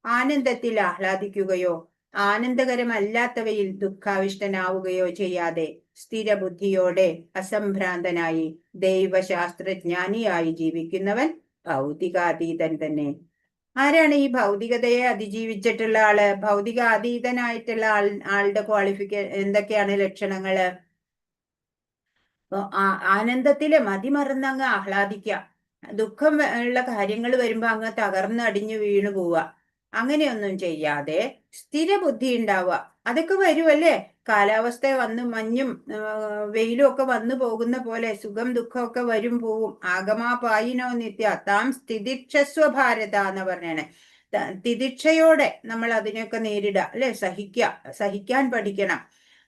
ആനന്ദത്തിൽ ആഹ്ലാദിക്കുകയോ ആനന്ദകരമല്ലാത്തവയിൽ ദുഃഖാവിഷ്ടനാവുകയോ ചെയ്യാതെ സ്ഥിരബുദ്ധിയോടെ ആരാണ് ഈ ഭൗതികതയെ അതിജീവിച്ചിട്ടുള്ള ആള്? ഭൗതിക അതീതനായിട്ടുള്ള ആളുടെ എന്തൊക്കെയാണ് ലക്ഷണങ്ങള്? ആനന്ദത്തില് മതിമറന്നങ്ങ് ആഹ്ലാദിക്കുക, ദുഃഖം ഉള്ള കാര്യങ്ങൾ വരുമ്പോ അങ്ങ് തകർന്നടിഞ്ഞു വീണു പോവുക, അങ്ങനെയൊന്നും ചെയ്യാതെ സ്ഥിരബുദ്ധി ഉണ്ടാവുക. അതൊക്കെ വരുമല്ലേ, കാലാവസ്ഥ വന്ന് മഞ്ഞും വെയിലും ഒക്കെ വന്നു പോകുന്ന പോലെ സുഖം ദുഃഖമൊക്കെ വരും പോവും. ആഗമാപായിനോ നിത്യ താം സ്ഥിതിക്ഷസ്വ ഭാരത എന്ന് പറഞ്ഞാണ്. തിദിക്ഷയോടെ നമ്മൾ അതിനെയൊക്കെ നേരിടുക, അല്ലെ, സഹിക്കാൻ പഠിക്കണം.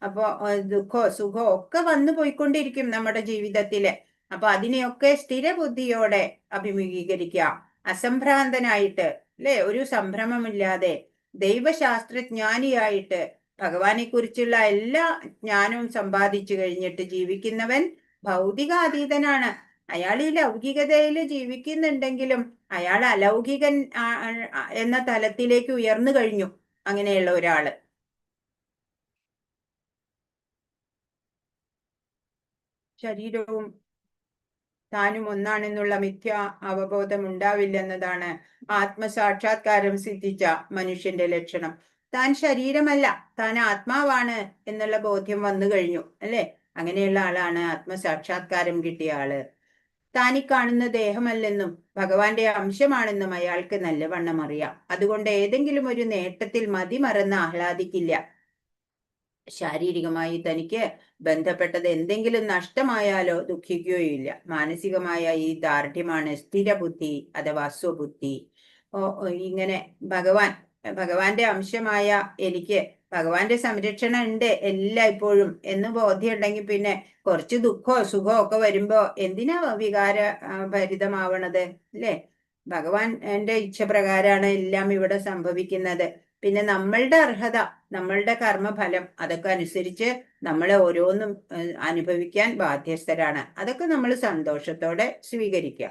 അപ്പൊ ദുഃഖോ സുഖോ ഒക്കെ വന്നു പോയിക്കൊണ്ടിരിക്കും നമ്മുടെ ജീവിതത്തില്. അപ്പൊ അതിനെയൊക്കെ സ്ഥിരബുദ്ധിയോടെ അഭിമുഖീകരിക്കുക, അസംഭ്രാന്തനായിട്ട്, അല്ലെ, ഒരു സംഭ്രമമില്ലാതെ ദൈവശാസ്ത്രജ്ഞാനിയായിട്ട് ഭഗവാനെ കുറിച്ചുള്ള എല്ലാ ജ്ഞാനവും സമ്പാദിച്ചു കഴിഞ്ഞിട്ട് ജീവിക്കുന്നവൻ ഭൗതികാതീതനാണ്. അയാൾ ഈ ലൗകികതയിൽ ജീവിക്കുന്നുണ്ടെങ്കിലും അയാൾ അലൗകികൻ എന്ന തലത്തിലേക്ക് ഉയർന്നു കഴിഞ്ഞു, അങ്ങനെയുള്ള ഒരാള്. ശരീരവും താനും ഒന്നാണെന്നുള്ള മിഥ്യ അവബോധം ഉണ്ടാവില്ലെന്നതാണ് ആത്മസാക്ഷാത്കാരം സിദ്ധിച്ച മനുഷ്യന്റെ ലക്ഷണം. താൻ ശരീരമല്ല, താൻ ആത്മാവാണ് എന്നുള്ള ബോധ്യം വന്നു കഴിഞ്ഞു, അല്ലെ? അങ്ങനെയുള്ള ആളാണ് ആത്മസാക്ഷാത്കാരം കിട്ടിയ ആള്. താനീ കാണുന്ന ദേഹമല്ലെന്നും ഭഗവാന്റെ അംശമാണെന്നും അയാൾക്ക് നല്ലവണ്ണം അറിയാം. അതുകൊണ്ട് ഏതെങ്കിലും ഒരു നേട്ടത്തിൽ മതിമറന്ന് ആഹ്ലാദിക്കില്ല. ശാരീരികമായി തനിക്ക് ബന്ധപ്പെട്ടത് എന്തെങ്കിലും നഷ്ടമായാലോ ദുഃഖിക്കുകയില്ല. മാനസികമായ ഈ ദാർഢ്യമാണ് സ്ഥിരബുദ്ധി അഥവാ സ്വബുദ്ധി. ഇങ്ങനെ ഭഗവാന്റെ അംശമായ എനിക്ക് ഭഗവാന്റെ സംരക്ഷണം ഉണ്ട് എല്ലായ്പ്പോഴും എന്ന് ബോധ്യമുണ്ടെങ്കിൽ പിന്നെ കുറച്ച് ദുഃഖമോ സുഖമോ ഒക്കെ വരുമ്പോ എന്തിനാ വികാര ഭരിതമാവണത്, അല്ലേ? ഭഗവാൻ എന്റെ ഇച്ഛപ്രകാരമാണ് എല്ലാം ഇവിടെ സംഭവിക്കുന്നത്. പിന്നെ നമ്മളുടെ അർഹത, നമ്മളുടെ കർമ്മഫലം, അതൊക്കെ അനുസരിച്ച് നമ്മളെ ഓരോന്നും അനുഭവിക്കാൻ ബാധ്യസ്ഥരാണ്. അതൊക്കെ നമ്മൾ സന്തോഷത്തോടെ സ്വീകരിക്കുക.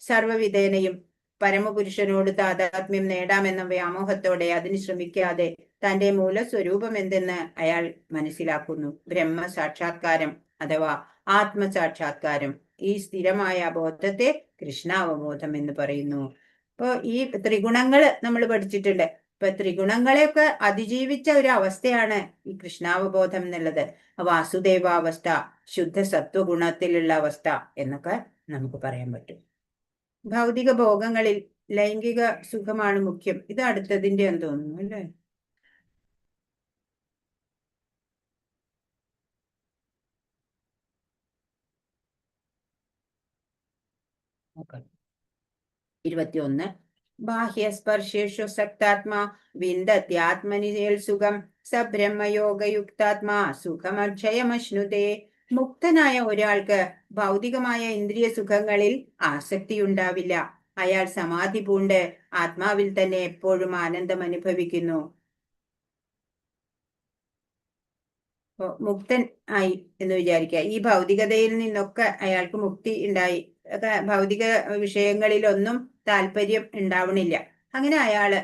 സർവവിധേനയും പരമപുരുഷനോട് താതാത്മ്യം നേടാമെന്ന വ്യാമോഹത്തോടെ അതിന് ശ്രമിക്കാതെ തന്റെ മൂലസ്വരൂപം എന്തെന്ന് അയാൾ മനസ്സിലാക്കുന്നു. ബ്രഹ്മസാക്ഷാത്കാരം അഥവാ ആത്മസാക്ഷാത്കാരം, ഈ സ്ഥിരമായ ബോധത്തെ കൃഷ്ണാവബോധം എന്ന് പറയുന്നു. ഇപ്പൊ ഈ ത്രിഗുണങ്ങള് നമ്മൾ പഠിച്ചിട്ടുണ്ട്. ഇപ്പൊ ത്രിഗുണങ്ങളെയൊക്കെ അതിജീവിച്ച ഒരു അവസ്ഥയാണ് ഈ കൃഷ്ണാവബോധം എന്നുള്ളത്. വാസുദേവാവസ്ഥ, ശുദ്ധ സത്വഗുണത്തിലുള്ള അവസ്ഥ എന്നൊക്കെ നമുക്ക് പറയാൻ പറ്റും. ഭൗതിക ഭോഗങ്ങളിൽ ലൈംഗിക സുഖമാണ് മുഖ്യം. ഇത് അടുത്തതിന്റെ എന്ന് തോന്നുന്നു, അല്ലേ? ഓക്കെ. 21. ബാഹ്യസ്പർശേഷു സക്താത്മാ വിന്ദത്യാത്മനിൽ സുഖം സബ്രഹ്മയോഗയുക്താത്മാ സുഖമക്ഷയമശ്നുതേ. മുക്തനായ ഒരാൾക്ക് ഭൗതികമായ ഇന്ദ്രിയ സുഖങ്ങളിൽ ആസക്തി ഉണ്ടാവില്ല. അയാൾ സമാധി പൂണ്ട് ആത്മാവിൽ തന്നെ എപ്പോഴും ആനന്ദം അനുഭവിക്കുന്നു. മുക്തൻ ആയി എന്ന് വിചാരിക്കുക. ഈ ഭൗതികതയിൽ നിന്നൊക്കെ അയാൾക്ക് മുക്തി ഉണ്ടായി, ഭൗതിക വിഷയങ്ങളിലൊന്നും താല്പര്യം ഉണ്ടാവണില്ല. അങ്ങനെ അയാള്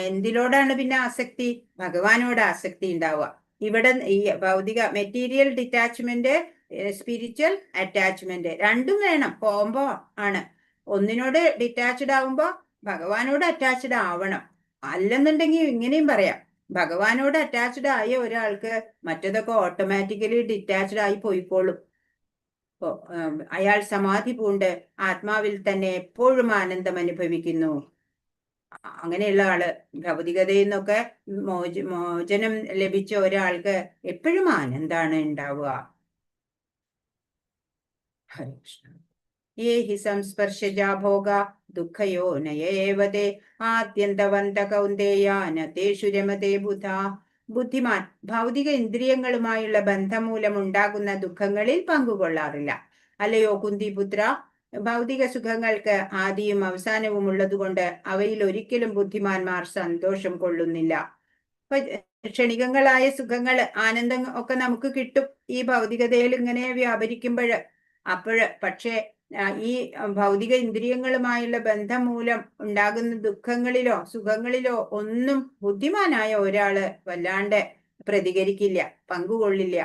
എന്തിനോടാണ് പിന്നെ ആസക്തി? ഭഗവാനോട് ആസക്തി ഉണ്ടാവുക. ഇവിടെ ഈ ഭൗതിക മെറ്റീരിയൽ ഡിറ്റാച്ച്മെന്റ്, സ്പിരിച്വൽ അറ്റാച്ച്മെന്റ് രണ്ടും വേണം, കോംബോ ആണ്. ഒന്നിനോട് ഡിറ്റാച്ച്ഡ് ആവുമ്പോ ഭഗവാനോട് അറ്റാച്ച്ഡ് ആവണം. അല്ലെന്നുണ്ടെങ്കിൽ ഇങ്ങനെയും പറയാം, ഭഗവാനോട് അറ്റാച്ച്ഡ് ആയ ഒരാൾക്ക് മറ്റതൊക്കെ ഓട്ടോമാറ്റിക്കലി ഡിറ്റാച്ച്ഡ് ആയി പോയിക്കോളും. അയാൾ സമാധി പൂണ്ട് ആത്മാവിൽ തന്നെ എപ്പോഴും ആനന്ദം അനുഭവിക്കുന്നു. അങ്ങനെയുള്ള ആള്, ഭൗതികതയിൽ നിന്നൊക്കെ മോചനം ലഭിച്ച ഒരാൾക്ക് എപ്പോഴും ആനന്ദാണ് ഉണ്ടാവുക. ഹരേ കൃഷ്ണ. യേ ഹി സംസ്പർശജാ ഭോഗ ദുഃഖയോ നയേവതേ ആദ്യന്തവന്ത കൗന്ദേയാന തേഷു രമതേ ബുധ. ബുദ്ധിമാൻ ഭൗതിക ഇന്ദ്രിയങ്ങളുമായുള്ള ബന്ധം മൂലം ഉണ്ടാകുന്ന ദുഃഖങ്ങളിൽ പങ്കുകൊള്ളാറില്ല. അല്ലയോ കുന്തിപുത്ര, ഭൗതിക സുഖങ്ങൾക്ക് ആദിയും അവസാനവും ഉള്ളതുകൊണ്ട് അവയിൽ ഒരിക്കലും ബുദ്ധിമാന്മാർ സന്തോഷം കൊള്ളുന്നില്ല. ക്ഷണികങ്ങളായ സുഖങ്ങൾ, ആനന്ദം ഒക്കെ നമുക്ക് കിട്ടും ഈ ഭൗതികതയിൽ ഇങ്ങനെ വ്യാപരിക്കുമ്പോൾ. പക്ഷേ ഈ ഭൗതിക ഇന്ദ്രിയങ്ങളുമായുള്ള ബന്ധം മൂലം ഉണ്ടാകുന്ന ദുഃഖങ്ങളിലോ സുഖങ്ങളിലോ ഒന്നും ബുദ്ധിമാനായ ഒരാള് വല്ലാണ്ട് പ്രതികരിക്കില്ല, പങ്കുകൊള്ളില്ല.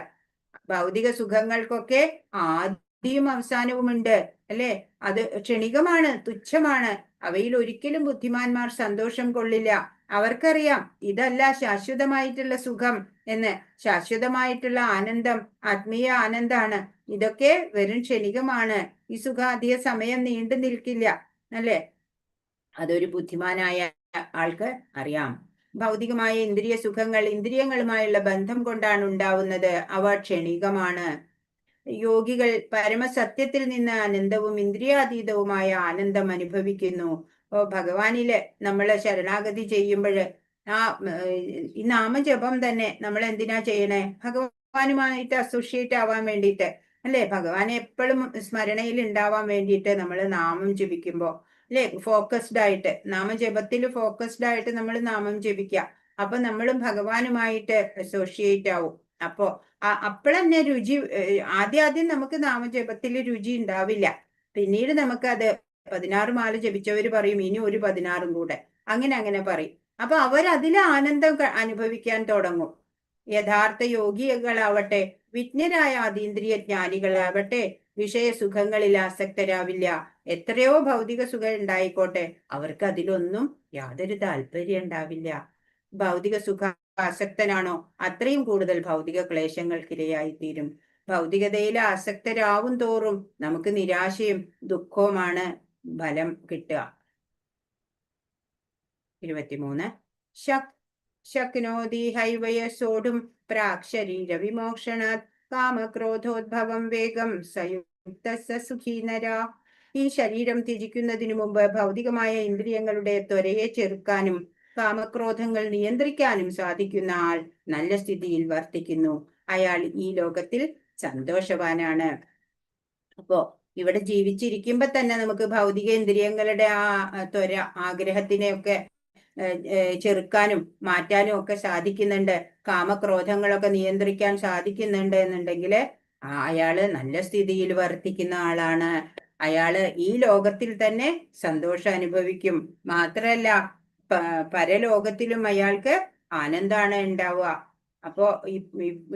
ഭൗതിക സുഖങ്ങൾക്കൊക്കെ ആദ്യവും അവസാനവും ഉണ്ട്, അല്ലെ? അത് ക്ഷണികമാണ്, തുച്ഛമാണ്. അവയിൽ ഒരിക്കലും ബുദ്ധിമാന്മാർ സന്തോഷം കൊള്ളില്ല. അവർക്കറിയാം ഇതല്ല ശാശ്വതമായിട്ടുള്ള സുഖം എന്ന്. ശാശ്വതമായിട്ടുള്ള ആനന്ദം ആത്മീയ ആനന്ദാണ്. ഇതൊക്കെ വെറും ക്ഷണികമാണ്. ഈ സുഖം അധിക സമയം നീണ്ടു നിൽക്കില്ല, അല്ലേ? അതൊരു ബുദ്ധിമാനായ ആൾക്ക് അറിയാം. ഭൗതികമായ ഇന്ദ്രിയ സുഖങ്ങൾ ഇന്ദ്രിയങ്ങളുമായുള്ള ബന്ധം കൊണ്ടാണ് ഉണ്ടാവുന്നത്. അവ ക്ഷണികമാണ്. യോഗികൾ പരമസത്യത്തിൽ നിന്ന് അനന്തവും ഇന്ദ്രിയാതീതവുമായ ആനന്ദം അനുഭവിക്കുന്നു. ഭഗവാനില് നമ്മൾ ശരണാഗതി ചെയ്യുമ്പോൾ ഈ നാമജപം തന്നെ നമ്മൾ എന്തിനാ ചെയ്യണേ? ഭഗവാനുമായിട്ട് അസോസിയേറ്റ് ആവാൻ വേണ്ടിയിട്ട്, അല്ലെ? ഭഗവാനെ എപ്പോഴും സ്മരണയിൽ ഉണ്ടാവാൻ വേണ്ടിയിട്ട് നമ്മൾ നാമം ജപിക്കുമ്പോൾ, അല്ലെ, ഫോക്കസ്ഡ് ആയിട്ട് നാമജപത്തിൽ ഫോക്കസ്ഡ് ആയിട്ട് നമ്മൾ നാമം ജപിക്കുക. അപ്പൊ നമ്മളും ഭഗവാനുമായിട്ട് അസോസിയേറ്റ് ആവും. അപ്പോ അപ്പോഴന്നെ രുചി, ആദ്യം നമുക്ക് നാമജപത്തിൽ രുചി ഉണ്ടാവില്ല. പിന്നീട് നമുക്കത് 16 മാല ജപിച്ചവര് പറയും ഇനി ഒരു 16 കൂടെ, അങ്ങനെ പറയും. അപ്പൊ അവരതിൽ ആനന്ദം അനുഭവിക്കാൻ തുടങ്ങും. യഥാർത്ഥ യോഗികളാവട്ടെ വിജ്ഞരായ അതീന്ദ്രിയ ജ്ഞാനികളാവട്ടെ വിഷയസുഖങ്ങളിൽ ആസക്തരാവില്ല. എത്രയോ ഭൗതിക സുഖം ഉണ്ടായിക്കോട്ടെ, അവർക്ക് അതിലൊന്നും യാതൊരു താല്പര്യം ഉണ്ടാവില്ല. ഭൗതിക സുഖ ആസക്തനാണോ അത്രയും കൂടുതൽ ഭൗതിക ക്ലേശങ്ങൾക്കിരയായിത്തീരും. ഭൗതികതയിൽ ആസക്തരാവും തോറും നമുക്ക് നിരാശയും ദുഃഖവുമാണ് ഫലം കിട്ടുക. 23 ശക്നോതി ഹൈവയസോടും പ്രാക് ശരീര വിമോക്ഷണാത് കാമക്രോധോദ്ഭവം വേഗം സയുക്ത സുഖീ നരാ. ഈ ശരീരം ത്യജിക്കുന്നതിനു മുമ്പ് ഭൗതികമായ ഇന്ദ്രിയങ്ങളുടെ ത്വരയെ ചെറുക്കാനും കാമക്രോധങ്ങൾ നിയന്ത്രിക്കാനും സാധിക്കുന്ന ആൾ നല്ല സ്ഥിതിയിൽ വർത്തിക്കുന്നു. അയാൾ ഈ ലോകത്തിൽ സന്തോഷവാനാണ്. അപ്പോ ഇവിടെ ജീവിച്ചിരിക്കുമ്പോ തന്നെ നമുക്ക് ഭൗതിക ഇന്ദ്രിയങ്ങളുടെ ആ ത്വര, ആഗ്രഹത്തിനെയൊക്കെ ചെറുക്കാനും മാറ്റാനും ഒക്കെ സാധിക്കുന്നുണ്ട്. കാമക്രോധങ്ങളൊക്കെ നിയന്ത്രിക്കാൻ സാധിക്കുന്നുണ്ട് എന്നുണ്ടെങ്കിൽ അയാള് നല്ല സ്ഥിതിയിൽ വർത്തിക്കുന്ന ആളാണ്. അയാള് ഈ ലോകത്തിൽ തന്നെ സന്തോഷം അനുഭവിക്കും. മാത്രല്ല പരലോകത്തിലും അയാൾക്ക് ആനന്ദാണ് ഉണ്ടാവുക. അപ്പോ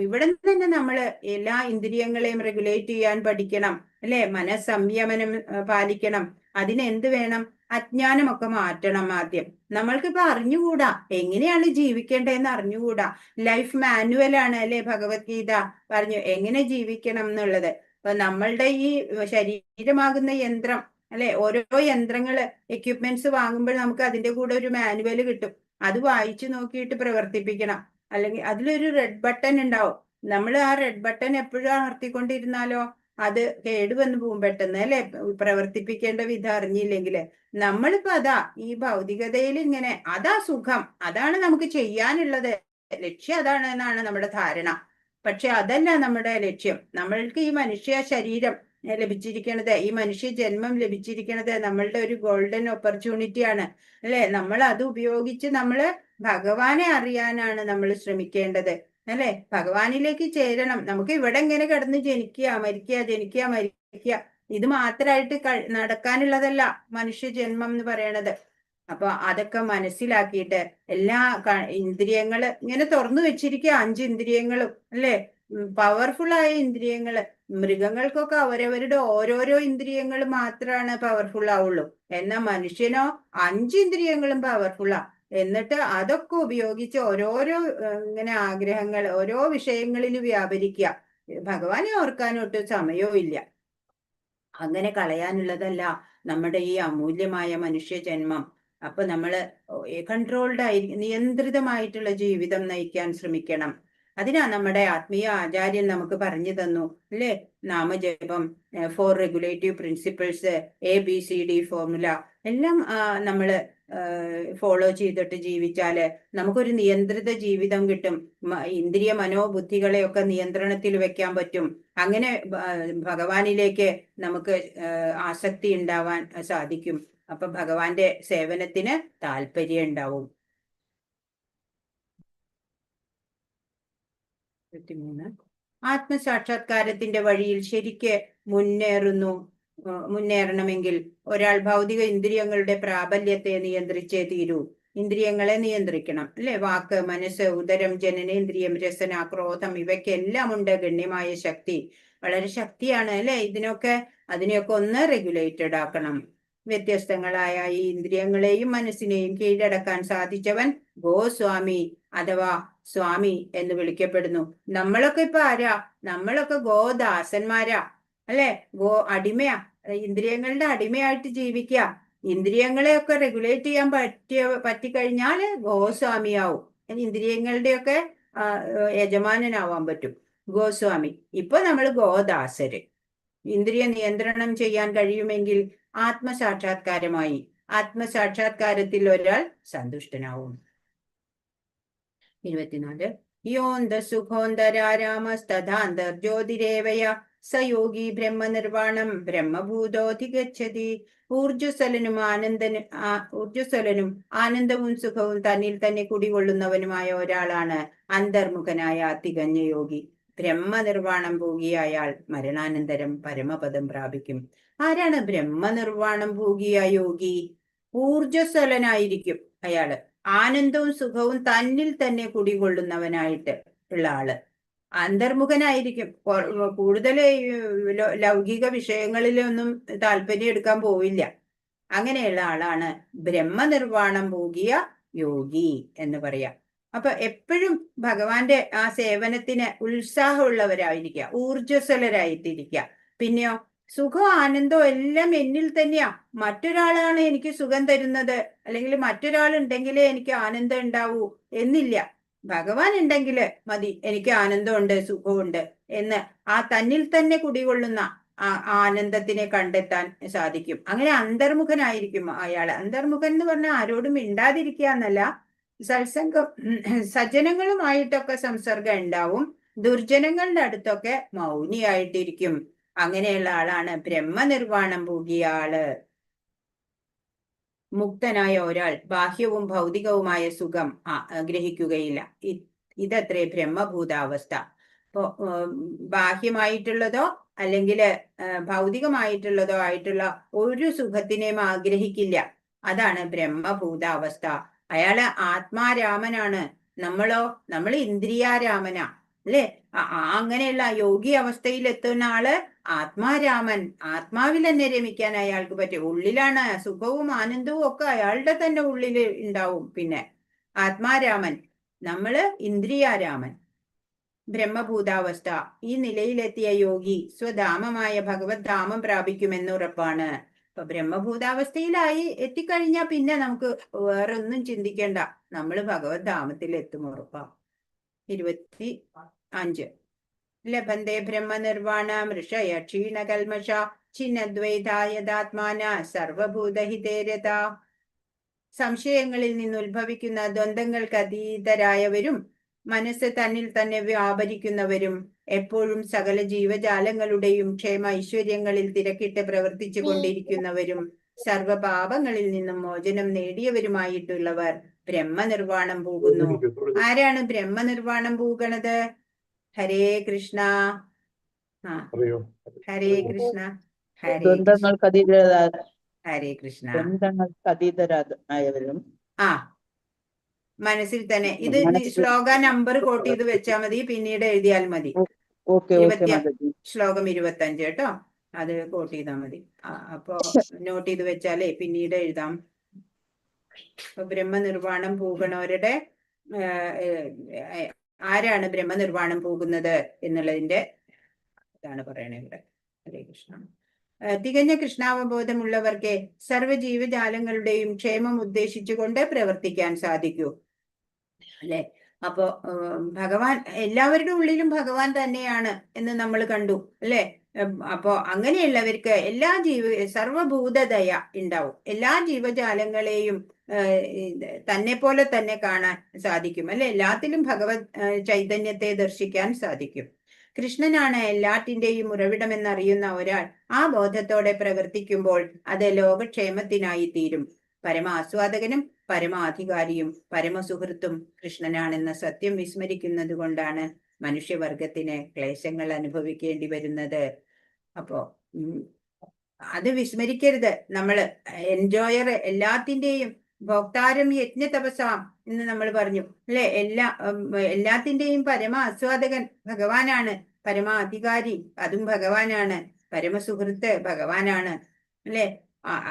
ഇവിടെ തന്നെ നമ്മൾ എല്ലാ ഇന്ദ്രിയങ്ങളെയും റെഗുലേറ്റ് ചെയ്യാൻ പഠിക്കണം, അല്ലെ? മനസ്സംയമനം പാലിക്കണം. അതിനെന്ത് വേണം? അജ്ഞാനമൊക്കെ മാറ്റണം. ആദ്യം നമ്മൾക്കിപ്പോ അറിഞ്ഞുകൂടാ എങ്ങനെയാണ് ജീവിക്കേണ്ടതെന്ന് അറിഞ്ഞുകൂടാ. ലൈഫ് മാനുവലാണ്, അല്ലെ? ഭഗവത്ഗീത പറഞ്ഞു എങ്ങനെ ജീവിക്കണം എന്നുള്ളത്. അപ്പൊ നമ്മളുടെ ഈ ശരീരമാകുന്ന യന്ത്രം, അല്ലെ, ഓരോ യന്ത്രങ്ങള് എക്യുപ്മെന്റ്സ് വാങ്ങുമ്പോൾ നമുക്ക് അതിന്റെ കൂടെ ഒരു മാനുവൽ കിട്ടും. അത് വായിച്ചു നോക്കിയിട്ട് പ്രവർത്തിപ്പിക്കണം. അല്ലെങ്കിൽ അതിലൊരു റെഡ് ബട്ടൺ ഉണ്ടാവും. നമ്മൾ ആ റെഡ് ബട്ടൺ എപ്പോഴും അമർത്തിക്കൊണ്ടിരുന്നാലോ അത് കേടുവന്ന് പോകും പെട്ടെന്ന്, അല്ലെ? പ്രവർത്തിപ്പിക്കേണ്ട വിധം അറിഞ്ഞില്ലെങ്കിൽ. നമ്മളിപ്പോ അതാ ഈ ഭൗതികതയിൽ ഇങ്ങനെ, അതാ സുഖം, അതാണ് നമുക്ക് ചെയ്യാനുള്ളത്, ലക്ഷ്യം അതാണ് എന്നാണ് നമ്മുടെ ധാരണ. പക്ഷെ അതല്ല നമ്മുടെ ലക്ഷ്യം. നമ്മൾക്ക് ഈ മനുഷ്യ ശരീരം ലഭിച്ചിരിക്കണത്, ഈ മനുഷ്യ ജന്മം ലഭിച്ചിരിക്കണത് നമ്മളുടെ ഒരു ഗോൾഡൻ ഓപ്പർച്യൂണിറ്റി ആണ്, അല്ലെ? നമ്മൾ അത് ഉപയോഗിച്ച് നമ്മള് ഭഗവാനെ അറിയാനാണ് നമ്മൾ ശ്രമിക്കേണ്ടത്, അല്ലെ? ഭഗവാനിലേക്ക് ചേരണം. നമുക്ക് ഇവിടെ ഇങ്ങനെ കിടന്ന് ജനിക്കുക മരിക്കുക ഇത് മാത്രമായിട്ട് നടക്കാനുള്ളതല്ല മനുഷ്യ ജന്മം എന്ന് പറയണത്. അപ്പൊ അതൊക്കെ മനസ്സിലാക്കിയിട്ട് എല്ലാ ഇന്ദ്രിയങ്ങള് ഇങ്ങനെ തുറന്നു വെച്ചിരിക്കുക, 5 ഇന്ദ്രിയങ്ങളും, അല്ലെ? പവർഫുൾ ആയ ഇന്ദ്രിയങ്ങള്. മൃഗങ്ങൾക്കൊക്കെ അവരവരുടെ ഓരോരോ ഇന്ദ്രിയങ്ങൾ മാത്രമാണ് പവർഫുൾ ആവുള്ളൂ. എന്നാൽ മനുഷ്യനോ 5 ഇന്ദ്രിയങ്ങളും പവർഫുള്ളാ. എന്നിട്ട് അതൊക്കെ ഉപയോഗിച്ച് ഓരോരോ ഇങ്ങനെ ആഗ്രഹങ്ങൾ ഓരോ വിഷയങ്ങളിൽ വ്യാപരിക്കുക. ഭഗവാനെ ഓർക്കാനൊട്ട് സമയവും ഇല്ല. അങ്ങനെ കളയാനുള്ളതല്ല നമ്മുടെ ഈ അമൂല്യമായ മനുഷ്യ ജന്മം. അപ്പൊ നമ്മള് കൺട്രോൾഡ് നിയന്ത്രിതമായിട്ടുള്ള ജീവിതം നയിക്കാൻ ശ്രമിക്കണം. അതിനാ നമ്മുടെ ആത്മീയ ആചാര്യൻ നമുക്ക് പറഞ്ഞു തന്നു, അല്ലെ? നാമജപം, 4 റെഗുലേറ്റീവ് പ്രിൻസിപ്പിൾസ്, ABCD ഫോർമുല എല്ലാം നമ്മള് ഫോളോ ചെയ്തിട്ട് ജീവിച്ചാല് നമുക്കൊരു നിയന്ത്രിത ജീവിതം കിട്ടും. ഇന്ദ്രിയ മനോബുദ്ധികളെയൊക്കെ നിയന്ത്രണത്തിൽ വെക്കാൻ പറ്റും. അങ്ങനെ ഭഗവാനിലേക്ക് നമുക്ക് ആസക്തി ഉണ്ടാവാൻ സാധിക്കും. അപ്പൊ ഭഗവാന്റെ സേവനത്തിന് താല്പര്യം ഉണ്ടാവും. 23 ആത്മസാക്ഷാത്കാരത്തിന്റെ വഴിയിൽ ശരിക്ക് മുന്നേറണമെങ്കിൽ ഒരാൾ ഭൗതിക ഇന്ദ്രിയങ്ങളുടെ പ്രാബല്യത്തെ നിയന്ത്രിച്ചേ തീരൂ. ഇന്ദ്രിയങ്ങളെ നിയന്ത്രിക്കണം, അല്ലെ? വാക്ക്, മനസ്സ്, ഉദരം, ജനനേന്ദ്രിയം, രസന, ക്രോധം ഇവയ്ക്കെല്ലാം ഉണ്ട് ഗണ്യമായ ശക്തി. വളരെ ശക്തിയാണ്, അല്ലെ? അതിനെയൊക്കെ ഒന്ന് റെഗുലേറ്റഡ് ആക്കണം. വ്യത്യസ്തങ്ങളായ ഈ ഇന്ദ്രിയങ്ങളെയും മനസ്സിനെയും കീഴടക്കാൻ സാധിച്ചവൻ ഗോസ്വാമി അഥവാ സ്വാമി എന്ന് വിളിക്കപ്പെടുന്നു. നമ്മളൊക്കെ ഇപ്പൊ ആരാ? നമ്മളൊക്കെ ഗോദാസന്മാരാ, അല്ലെ? അടിമയാ, ഇന്ദ്രിയങ്ങളുടെ അടിമയായിട്ട് ജീവിക്കുക. ഇന്ദ്രിയങ്ങളെയൊക്കെ റെഗുലേറ്റ് ചെയ്യാൻ പറ്റിക്കഴിഞ്ഞാല് ഗോസ്വാമിയാവും. ഇന്ദ്രിയങ്ങളുടെയൊക്കെ യജമാനനാവാൻ പറ്റും, ഗോസ്വാമി. ഇപ്പൊ നമ്മൾ ഗോദാസര്. ഇന്ദ്രിയ നിയന്ത്രണം ചെയ്യാൻ കഴിയുമെങ്കിൽ ആത്മസാക്ഷാത്കാരമായി. ആത്മസാക്ഷാത്കാരത്തിൽ ഒരാൾ സന്തുഷ്ടനാവും. 24 യോന്ത സുഖോന്തരാരാമസ്തഥാന്തർജ്യോതിരേവയ സയോഗി ബ്രഹ്മനിർവാണം ബ്രഹ്മഭൂതോധിഗച്ഛതി. ഊർജ്ജസ്വലനും ആനന്ദവും സുഖവും തന്നിൽ തന്നെ കുടികൊള്ളുന്നവനുമായ ഒരാളാണ് അന്തർമുഖനായ തികഞ്ഞ യോഗി. ബ്രഹ്മനിർവാണം ഭോഗിയായാൽ മരണാനന്തരം പരമപദം പ്രാപിക്കും. ആരാണ് ബ്രഹ്മനിർവാണം ഭോഗിയ യോഗി? ഊർജ്ജസ്വലനായിരിക്കും അയാള്. ആനന്ദവും സുഖവും തന്നിൽ തന്നെ കുടികൊള്ളുന്നവനായിട്ട് ഉള്ള ആള്. അന്തർമുഖനായിരിക്കും. കൂടുതൽ ലൗകിക വിഷയങ്ങളിലൊന്നും താല്പര്യം എടുക്കാൻ പോവില്ല. അങ്ങനെയുള്ള ആളാണ് ബ്രഹ്മനിർവാണം ഭോഗിയ യോഗി എന്ന് പറയാം. അപ്പൊ എപ്പോഴും ഭഗവാന്റെ ആ സേവനത്തിന് ഉത്സാഹമുള്ളവരായിരിക്കുക, ഊർജ്ജസ്വലരായിട്ടിരിക്കുക. പിന്നെയോ സുഖവും ആനന്ദവും എല്ലാം എന്നിൽ തന്നെയാ. മറ്റൊരാളാണ് എനിക്ക് സുഖം തരുന്നത്, അല്ലെങ്കിൽ മറ്റൊരാളുണ്ടെങ്കിലേ എനിക്ക് ആനന്ദം ഉണ്ടാവൂ എന്നില്ല. ഭഗവാൻ ഉണ്ടെങ്കിൽ മതി എനിക്ക് ആനന്ദമുണ്ട്, സുഖമുണ്ട് എന്ന് ആ തന്നിൽ തന്നെ കുടികൊള്ളുന്ന ആനന്ദത്തിനെ കണ്ടെത്താൻ സാധിക്കും. അങ്ങനെ അന്തർമുഖനായിരിക്കും അയാൾ. അന്തർമുഖൻ എന്ന് പറഞ്ഞാൽ ആരോടും മിണ്ടാതിരിക്കുക എന്നല്ല, സജ്ജനങ്ങളുമായിട്ടൊക്കെ സംസർഗം ഉണ്ടാവും, ദുർജനങ്ങളുടെ അടുത്തൊക്കെ മൗനിയായിട്ടിരിക്കും. അങ്ങനെയുള്ള ആളാണ് ബ്രഹ്മനിർവാണം ഭോഗിയ ആള്. മുക്തനായ ഒരാൾ ബാഹ്യവും ഭൗതികവുമായ സുഖം ഗ്രഹിക്കുകയില്ല. ഇതത്രേ ബ്രഹ്മഭൂതാവസ്ഥ. ഇപ്പോ ബാഹ്യമായിട്ടുള്ളതോ അല്ലെങ്കിൽ ഭൗതികമായിട്ടുള്ളതോ ആയിട്ടുള്ള ഒരു സുഖത്തിനെയും ആഗ്രഹിക്കില്ല. അതാണ് ബ്രഹ്മഭൂതാവസ്ഥ. അയാള് ആത്മാരാമനാണ്. നമ്മൾ ഇന്ദ്രിയാരാമനാ, അല്ലെ? അങ്ങനെയുള്ള യോഗി അവസ്ഥയിൽ എത്തുന്ന ആള് ആത്മാരാമൻ. ആത്മാവിൽ തന്നെ രമിക്കാൻ അയാൾക്ക് പറ്റും. ഉള്ളിലാണ് സുഖവും ആനന്ദവും ഒക്കെ അയാളുടെ തന്നെ ഉള്ളിൽ ഉണ്ടാവും. പിന്നെ ആത്മാരാമൻ, നമ്മള് ഇന്ദ്രിയാരാമൻ. ബ്രഹ്മഭൂതാവസ്ഥ. ഈ നിലയിലെത്തിയ യോഗി സ്വധാമമായ ഭഗവത് ധാമം പ്രാപിക്കുമെന്ന് ഉറപ്പാണ്. അപ്പൊ ബ്രഹ്മഭൂതാവസ്ഥയിലായി എത്തിക്കഴിഞ്ഞാൽ പിന്നെ നമുക്ക് വേറൊന്നും ചിന്തിക്കേണ്ട, നമ്മൾ ഭഗവത് ധാമത്തിൽ എത്തും ഉറപ്പാ. 25 ലഭന്തേ ബ്രഹ്മനിർവാണം ഋഷയ ക്ഷീണകൽമഷ ചിന്നദ്വൈതായതാത്മാന സർവഭൂതഹിതേരത. സംശയങ്ങളിൽ നിന്ന് ഉത്ഭവിക്കുന്ന ദ്വന്ദ്ങ്ങൾക്ക് അതീതരായവരും മനസ്സ് തന്നിൽ തന്നെ വ്യാപരിക്കുന്നവരും എപ്പോഴും സകല ജീവജാലങ്ങളുടെയും ക്ഷേമ ഐശ്വര്യങ്ങളിൽ തിരക്കിട്ട് പ്രവർത്തിച്ചു കൊണ്ടിരിക്കുന്നവരും സർവപാപങ്ങളിൽ നിന്നും മോചനം നേടിയവരുമായിട്ടുള്ളവർ ബ്രഹ്മനിർവാണം പോകുന്നു. ആരാണ് ബ്രഹ്മനിർവാണം പോകുന്നത്? ഹരേ കൃഷ്ണ. ഹരേ കൃഷ്ണ. ഹരേ കൃഷ്ണ. അതീതരായവരും മനസ്സിൽ തന്നെ ഇത് ശ്ലോക നമ്പർ കോട്ട് ചെയ്ത് വെച്ചാൽ മതി, പിന്നീട് എഴുതിയാൽ മതി. ശ്ലോകം 25 കേട്ടോ, അത് കോട്ട് ചെയ്താൽ മതി. അപ്പൊ നോട്ട് ചെയ്ത് വെച്ചാലേ പിന്നീട് എഴുതാം. അപ്പൊ ബ്രഹ്മനിർവാണം പോകുന്നവരുടെ ആരാണ് ബ്രഹ്മനിർവാണം പോകുന്നത് എന്നുള്ളതിന്റെ ഇതാണ് പറയണേ ഇവിടെ. ഹരേ കൃഷ്ണ. തികഞ്ഞ കൃഷ്ണാവബോധമുള്ളവർക്ക് സർവ്വജീവജാലങ്ങളുടെയും ക്ഷേമം ഉദ്ദേശിച്ചുകൊണ്ട് പ്രവർത്തിക്കാൻ സാധിക്കൂ, അല്ലെ? അപ്പോ ഭഗവാൻ എല്ലാവരുടെ ഉള്ളിലും ഭഗവാൻ തന്നെയാണ് എന്ന് നമ്മൾ കണ്ടു, അല്ലെ? അപ്പോ അങ്ങനെയുള്ളവർക്ക് സർവഭൂതദയ ഉണ്ടാവും. എല്ലാ ജീവജാലങ്ങളെയും തന്നെ പോലെ തന്നെ കാണാൻ സാധിക്കും, അല്ലെ? എല്ലാത്തിലും ഭഗവത് ചൈതന്യത്തെ ദർശിക്കാൻ സാധിക്കും. കൃഷ്ണനാണ് എല്ലാറ്റിന്റെയും ഉറവിടമെന്നറിയുന്ന ഒരാൾ ആ ബോധത്തോടെ പ്രവർത്തിക്കുമ്പോൾ അത് ലോകക്ഷേമത്തിനായി തീരും. പരമാസ്വാദകനും പരമാധികാരിയും പരമസുഹൃത്തും കൃഷ്ണനാണെന്ന സത്യം വിസ്മരിക്കുന്നത് കൊണ്ടാണ് മനുഷ്യവർഗത്തിന് ക്ലേശങ്ങൾ അനുഭവിക്കേണ്ടി വരുന്നത്. അപ്പോ അത് വിസ്മരിക്കരുത്. നമ്മള് എൻജോയർ, എല്ലാത്തിന്റെയും ഭോക്താരം യജ്ഞ തപസാം എന്ന് നമ്മൾ പറഞ്ഞു, അല്ലെ? എല്ലാത്തിന്റെയും പരമ ആസ്വാദകൻ ഭഗവാനാണ്. പരമാധികാരി അതും ഭഗവാനാണ്. പരമസുഹൃത്ത് ഭഗവാനാണ്, അല്ലെ?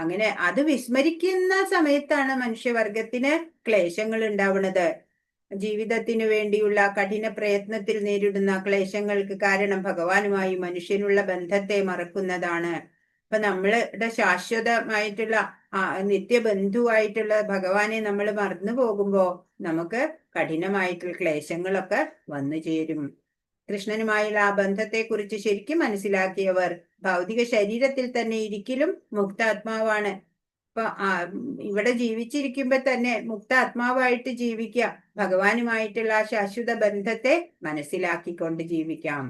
അങ്ങനെ അത് വിസ്മരിക്കുന്ന സമയത്താണ് മനുഷ്യവർഗത്തിന് ക്ലേശങ്ങൾ ഉണ്ടാവുന്നത്. ജീവിതത്തിനു വേണ്ടിയുള്ള കഠിന പ്രയത്നത്തിൽ നേരിടുന്ന ക്ലേശങ്ങൾക്ക് കാരണം ഭഗവാനുമായി മനുഷ്യനുള്ള ബന്ധത്തെ മറക്കുന്നതാണ്. അപ്പൊ നമ്മളുടെ ശാശ്വതമായിട്ടുള്ള നിത്യബന്ധുവായിട്ടുള്ള ഭഗവാനെ നമ്മൾ മറന്നു പോകുമ്പോ നമുക്ക് കഠിനമായിട്ടുള്ള ക്ലേശങ്ങളൊക്കെ വന്നു ചേരും. കൃഷ്ണനുമായുള്ള ആ ബന്ധത്തെക്കുറിച്ച് ശരിക്കും മനസ്സിലാക്കിയവർ ഭൗതിക ശരീരത്തിൽ തന്നെ ഇരിക്കലും മുക്താത്മാവാണ്. ഇപ്പൊ ഇവിടെ ജീവിച്ചിരിക്കുമ്പോ തന്നെ മുക്താത്മാവായിട്ട് ജീവിക്കുക, ഭഗവാനുമായിട്ടുള്ള ആ ശാശ്വത ബന്ധത്തെ മനസ്സിലാക്കിക്കൊണ്ട് ജീവിക്കാം.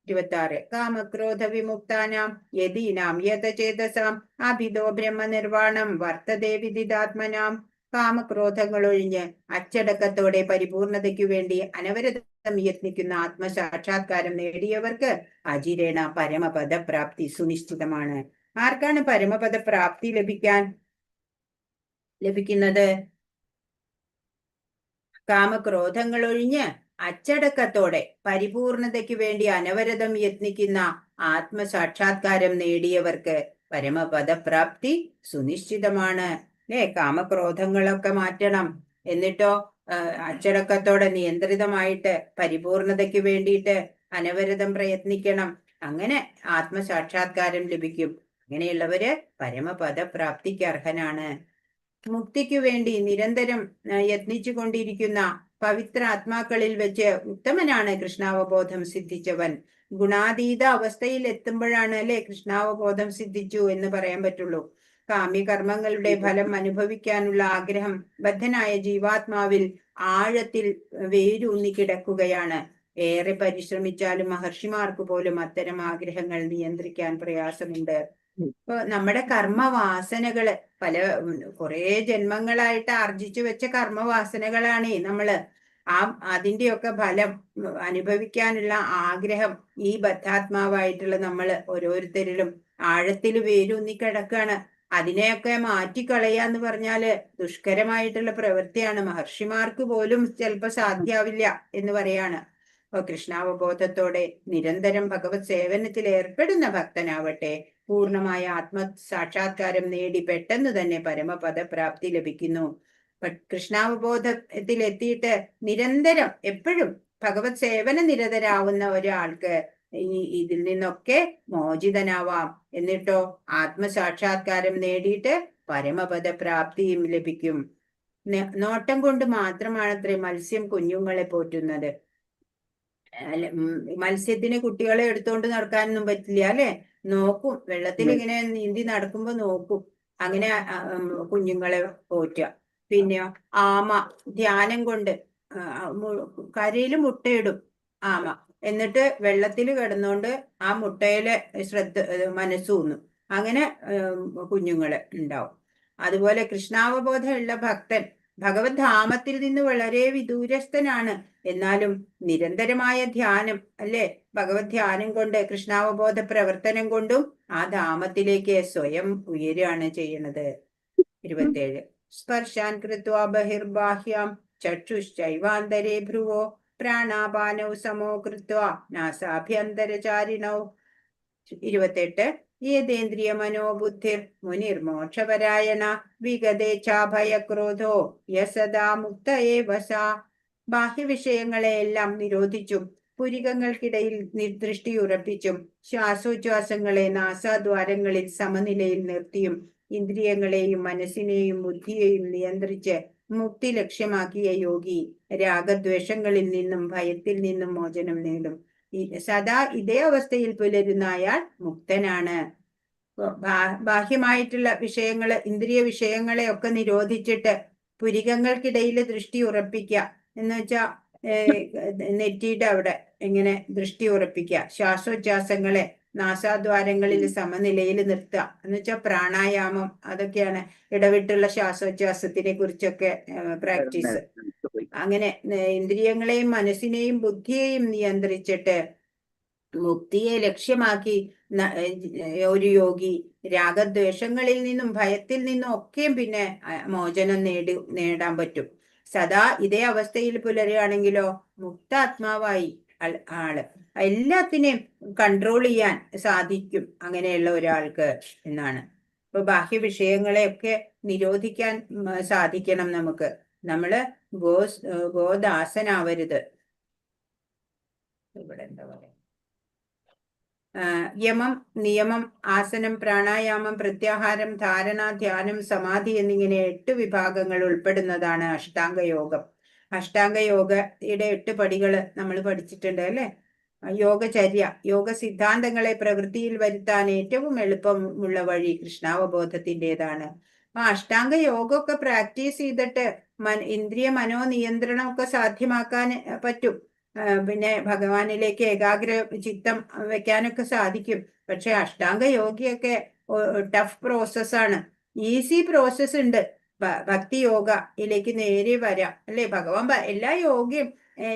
26 കാമക്രോധ വിമുക്താനാം യദീനാം യതചേതസാം അഭിതോ ബ്രഹ്മനിർവാണം വർത്തതേ വിദിതാത്മനാം. കാമക്രോധങ്ങൾ ഒഴിഞ്ഞ് അച്ചടക്കത്തോടെ പരിപൂർണതയ്ക്കു വേണ്ടി അനവരതം യത്നിക്കുന്ന ആത്മസാക്ഷാത്കാരം നേടിയവർക്ക് അജിരേണ പരമപദ പ്രാപ്തി സുനിശ്ചിതമാണ്. ആർക്കാണ് പരമപദ പ്രാപ്തി ലഭിക്കുന്നത്? കാമക്രോധങ്ങൾ ഒഴിഞ്ഞ് അച്ചടക്കത്തോടെ പരിപൂർണതയ്ക്ക് വേണ്ടി അനവരതം യത്നിക്കുന്ന ആത്മസാക്ഷാത്കാരം നേടിയവർക്ക് പരമപദപ്രാപ്തി സുനിശ്ചിതമാണ്. കാമക്രോധങ്ങളൊക്കെ മാറ്റണം, എന്നിട്ടോ അച്ചടക്കത്തോടെ നിയന്ത്രിതമായിട്ട് പരിപൂർണതയ്ക്ക് വേണ്ടിയിട്ട് അനവരതം പ്രയത്നിക്കണം. അങ്ങനെ ആത്മസാക്ഷാത്കാരം ലഭിക്കും. അങ്ങനെയുള്ളവര് പരമപദപ്രാപ്തിക്ക് അർഹനാണ്. മുക്തിക്കു വേണ്ടി നിരന്തരം യത്നിച്ചു കൊണ്ടിരിക്കുന്ന പവിത്ര ആത്മാക്കളിൽ വെച്ച് ഉത്തമനാണ് കൃഷ്ണാവബോധം സിദ്ധിച്ചവൻ. ഗുണാതീത അവസ്ഥയിൽ എത്തുമ്പോഴാണ് അല്ലെ കൃഷ്ണാവബോധം സിദ്ധിച്ചു എന്ന് പറയാൻ പറ്റുള്ളൂ. കാമ്യകർമ്മങ്ങളുടെ ഫലം അനുഭവിക്കാനുള്ള ആഗ്രഹം ബദ്ധനായ ജീവാത്മാവിൽ ആഴത്തിൽ വേരൂന്നി കിടക്കുകയാണ്. ഏറെ പരിശ്രമിച്ചാലും മഹർഷിമാർക്ക് പോലും അത്തരം ആഗ്രഹങ്ങൾ നിയന്ത്രിക്കാൻ പ്രയാസമുണ്ട്. ഇപ്പൊ നമ്മുടെ കർമ്മവാസനകള് കുറെ ജന്മങ്ങളായിട്ട് ആർജിച്ചു വെച്ച കർമ്മവാസനകളാണ് നമ്മള് അതിന്റെയൊക്കെ ഫലം അനുഭവിക്കാനുള്ള ആഗ്രഹം ഈ ബദ്ധാത്മാവായിട്ടുള്ള നമ്മള് ഓരോരുത്തരിലും ആഴത്തിൽ വേരൂന്നി കിടക്കാണ്. അതിനെയൊക്കെ മാറ്റിക്കളയാന്ന് പറഞ്ഞാല് ദുഷ്കരമായിട്ടുള്ള പ്രവൃത്തിയാണ്. മഹർഷിമാർക്ക് പോലും ചിലപ്പോ സാധ്യാവില്ല എന്ന് പറയാണ്. അപ്പൊ കൃഷ്ണാവബോധത്തോടെ നിരന്തരം ഭഗവത് സേവനത്തിൽ ഏർപ്പെടുന്ന ഭക്തനാവട്ടെ പൂർണ്ണമായ ആത്മസാക്ഷാത്കാരം നേടി പെട്ടെന്ന് തന്നെ പരമപദ പ്രാപ്തി ലഭിക്കുന്നു. കൃഷ്ണാവബോധത്തിൽ എത്തിയിട്ട് നിരന്തരം എപ്പോഴും ഭഗവത് സേവന നിരതരാവുന്ന ഒരാൾക്ക് ഇതിൽ നിന്നൊക്കെ മോചിതനാവാം. എന്നിട്ടോ ആത്മസാക്ഷാത്കാരം നേടിയിട്ട് പരമപദ പ്രാപ്തിയും ലഭിക്കും. നോട്ടം കൊണ്ട് മാത്രമാണ് അത്രേ മത്സ്യം കുഞ്ഞുങ്ങളെ പോറ്റുന്നത്. മത്സ്യത്തിന് കുട്ടികളെ എടുത്തുകൊണ്ട് നടക്കാനൊന്നും പറ്റില്ല അല്ലെ. നോക്കും, വെള്ളത്തിൽ ഇങ്ങനെ നീന്തി നടക്കുമ്പോ നോക്കും. അങ്ങനെ കുഞ്ഞുങ്ങളെ പോറ്റുക. പിന്നെയോ ആമ ധ്യാനം കൊണ്ട് കരയിൽ മുട്ടയിടും ആമ, എന്നിട്ട് വെള്ളത്തിൽ കിടന്നുകൊണ്ട് ആ മുട്ടയിലെ മനസ്സൂന്നും. അങ്ങനെ കുഞ്ഞുങ്ങള് ഉണ്ടാവും. അതുപോലെ കൃഷ്ണാവബോധമുള്ള ഭക്തൻ ഭഗവത് ധാമത്തിൽ നിന്ന് വളരെ വിദൂരസ്ഥനാണ്. എന്നാലും നിരന്തരമായ ധ്യാനം അല്ലെ, ഭഗവത് ധ്യാനം കൊണ്ട് കൃഷ്ണാവബോധ പ്രവർത്തനം കൊണ്ടും ആ ധാമത്തിലേക്ക് സ്വയം ഉയരുകയാണ് ചെയ്യുന്നത്. 27 സ്പർശാൻ കൃത്വാ ബഹിർബാഹ്യാം ചക്ഷുശ്ചൈവാന്തരേ ഭ്രുവോ പ്രാണാപാനൗ സമോ കൃത്വാ നാസാഭ്യന്തരചാരിണൗ. 28 യേതേന്ദ്രിയ മനോബുദ്ധിർ മുനിർമോക്ഷപരായണ വിഗതേച്ഛാഭയക്രോധോ യസദാ മുക്ത ഏവ സാ. ബാഹ്യവിഷയങ്ങളെയെല്ലാം നിരോധിച്ചും പുരികങ്ങൾക്കിടയിൽ ദൃഷ്ടി ഉറപ്പിച്ചും ശ്വാസോച്ഛ്വാസങ്ങളെ നാസാദ്വാരങ്ങളിൽ സമനിലയിൽ നിർത്തിയും ഇന്ദ്രിയങ്ങളെയും മനസ്സിനെയും ബുദ്ധിയെയും നിയന്ത്രിച്ച് മുക്തി ലക്ഷ്യമാക്കിയ യോഗി രാഗദ്വേഷങ്ങളിൽ നിന്നും ഭയത്തിൽ നിന്നും മോചനം നേടും. സദാ ഇതേ അവസ്ഥയിൽ പുലരുന്ന അയാൾ മുക്തനാണ്. ബാഹ്യമായിട്ടുള്ള വിഷയങ്ങള്, ഇന്ദ്രിയ വിഷയങ്ങളെ ഒക്കെ നിരോധിച്ചിട്ട് പുരികങ്ങൾക്കിടയിൽ ദൃഷ്ടി ഉറപ്പിക്കുക എന്ന് വെച്ചാ നെറ്റിയുടെ അവിടെ ഇങ്ങനെ ദൃഷ്ടി ഉറപ്പിക്കുക. ശ്വാസോച്ഛ്വാസങ്ങളെ നാസാദ്വാരങ്ങളിൽ സമനിലയിൽ നിർത്തുക എന്ന് വെച്ചാൽ പ്രാണായാമം, അതൊക്കെയാണ് ഇടവിട്ടുള്ള ശ്വാസോച്ഛ്വാസത്തിനെ കുറിച്ചൊക്കെ പ്രാക്ടീസ്. അങ്ങനെ ഇന്ദ്രിയങ്ങളെയും മനസ്സിനെയും ബുദ്ധിയെയും നിയന്ത്രിച്ചിട്ട് മുക്തിയെ ലക്ഷ്യമാക്കി ഒരു യോഗി രാഗദ്വേഷങ്ങളിൽ നിന്നും ഭയത്തിൽ നിന്നും ഒക്കെയും പിന്നെ മോചനം നേടാൻ പറ്റും. സദാ ഇതേ അവസ്ഥയിൽ പുലരുകയാണെങ്കിലോ മുക്താത്മാവായി ആള് എല്ലാത്തിനെയും കൺട്രോൾ ചെയ്യാൻ സാധിക്കും അങ്ങനെയുള്ള ഒരാൾക്ക് എന്നാണ്. ഇപ്പൊ ബാഹ്യ വിഷയങ്ങളെയൊക്കെ നിരോധിക്കാൻ സാധിക്കണം നമുക്ക്. നമ്മള് ഗോദാസനാവരുത്. ഇവിടെ എന്താ പറയാ, യമം, നിയമം, ആസനം, പ്രാണായാമം, പ്രത്യാഹാരം, ധാരണ, ധ്യാനം, സമാധി എന്നിങ്ങനെ 8 വിഭാഗങ്ങൾ ഉൾപ്പെടുന്നതാണ് അഷ്ടാംഗ യോഗം. അഷ്ടാംഗ യോഗയുടെ 8 പടികള് നമ്മൾ പഠിച്ചിട്ടുണ്ട് അല്ലെ. യോഗചര്യ, യോഗ സിദ്ധാന്തങ്ങളെ പ്രവൃത്തിയിൽ വരുത്താൻ ഏറ്റവും എളുപ്പമുള്ള വഴി കൃഷ്ണാവബോധത്തിൻ്റെതാണ്. അഷ്ടാംഗ യോഗമൊക്കെ പ്രാക്ടീസ് ചെയ്തിട്ട് ഇന്ദ്രിയ മനോനിയന്ത്രണമൊക്കെ സാധ്യമാക്കാൻ പറ്റും. പിന്നെ ഭഗവാനിലേക്ക് ഏകാഗ്ര ചിത്തം വെക്കാനൊക്കെ സാധിക്കും. പക്ഷെ അഷ്ടാംഗ യോഗയൊക്കെ ടഫ് പ്രോസസ്സാണ്. ഈസി പ്രോസസ് ഉണ്ട്. ഭക്തി യോഗയിലേക്ക് നേരെ വരാം അല്ലെ. ഭഗവാൻ എല്ലാ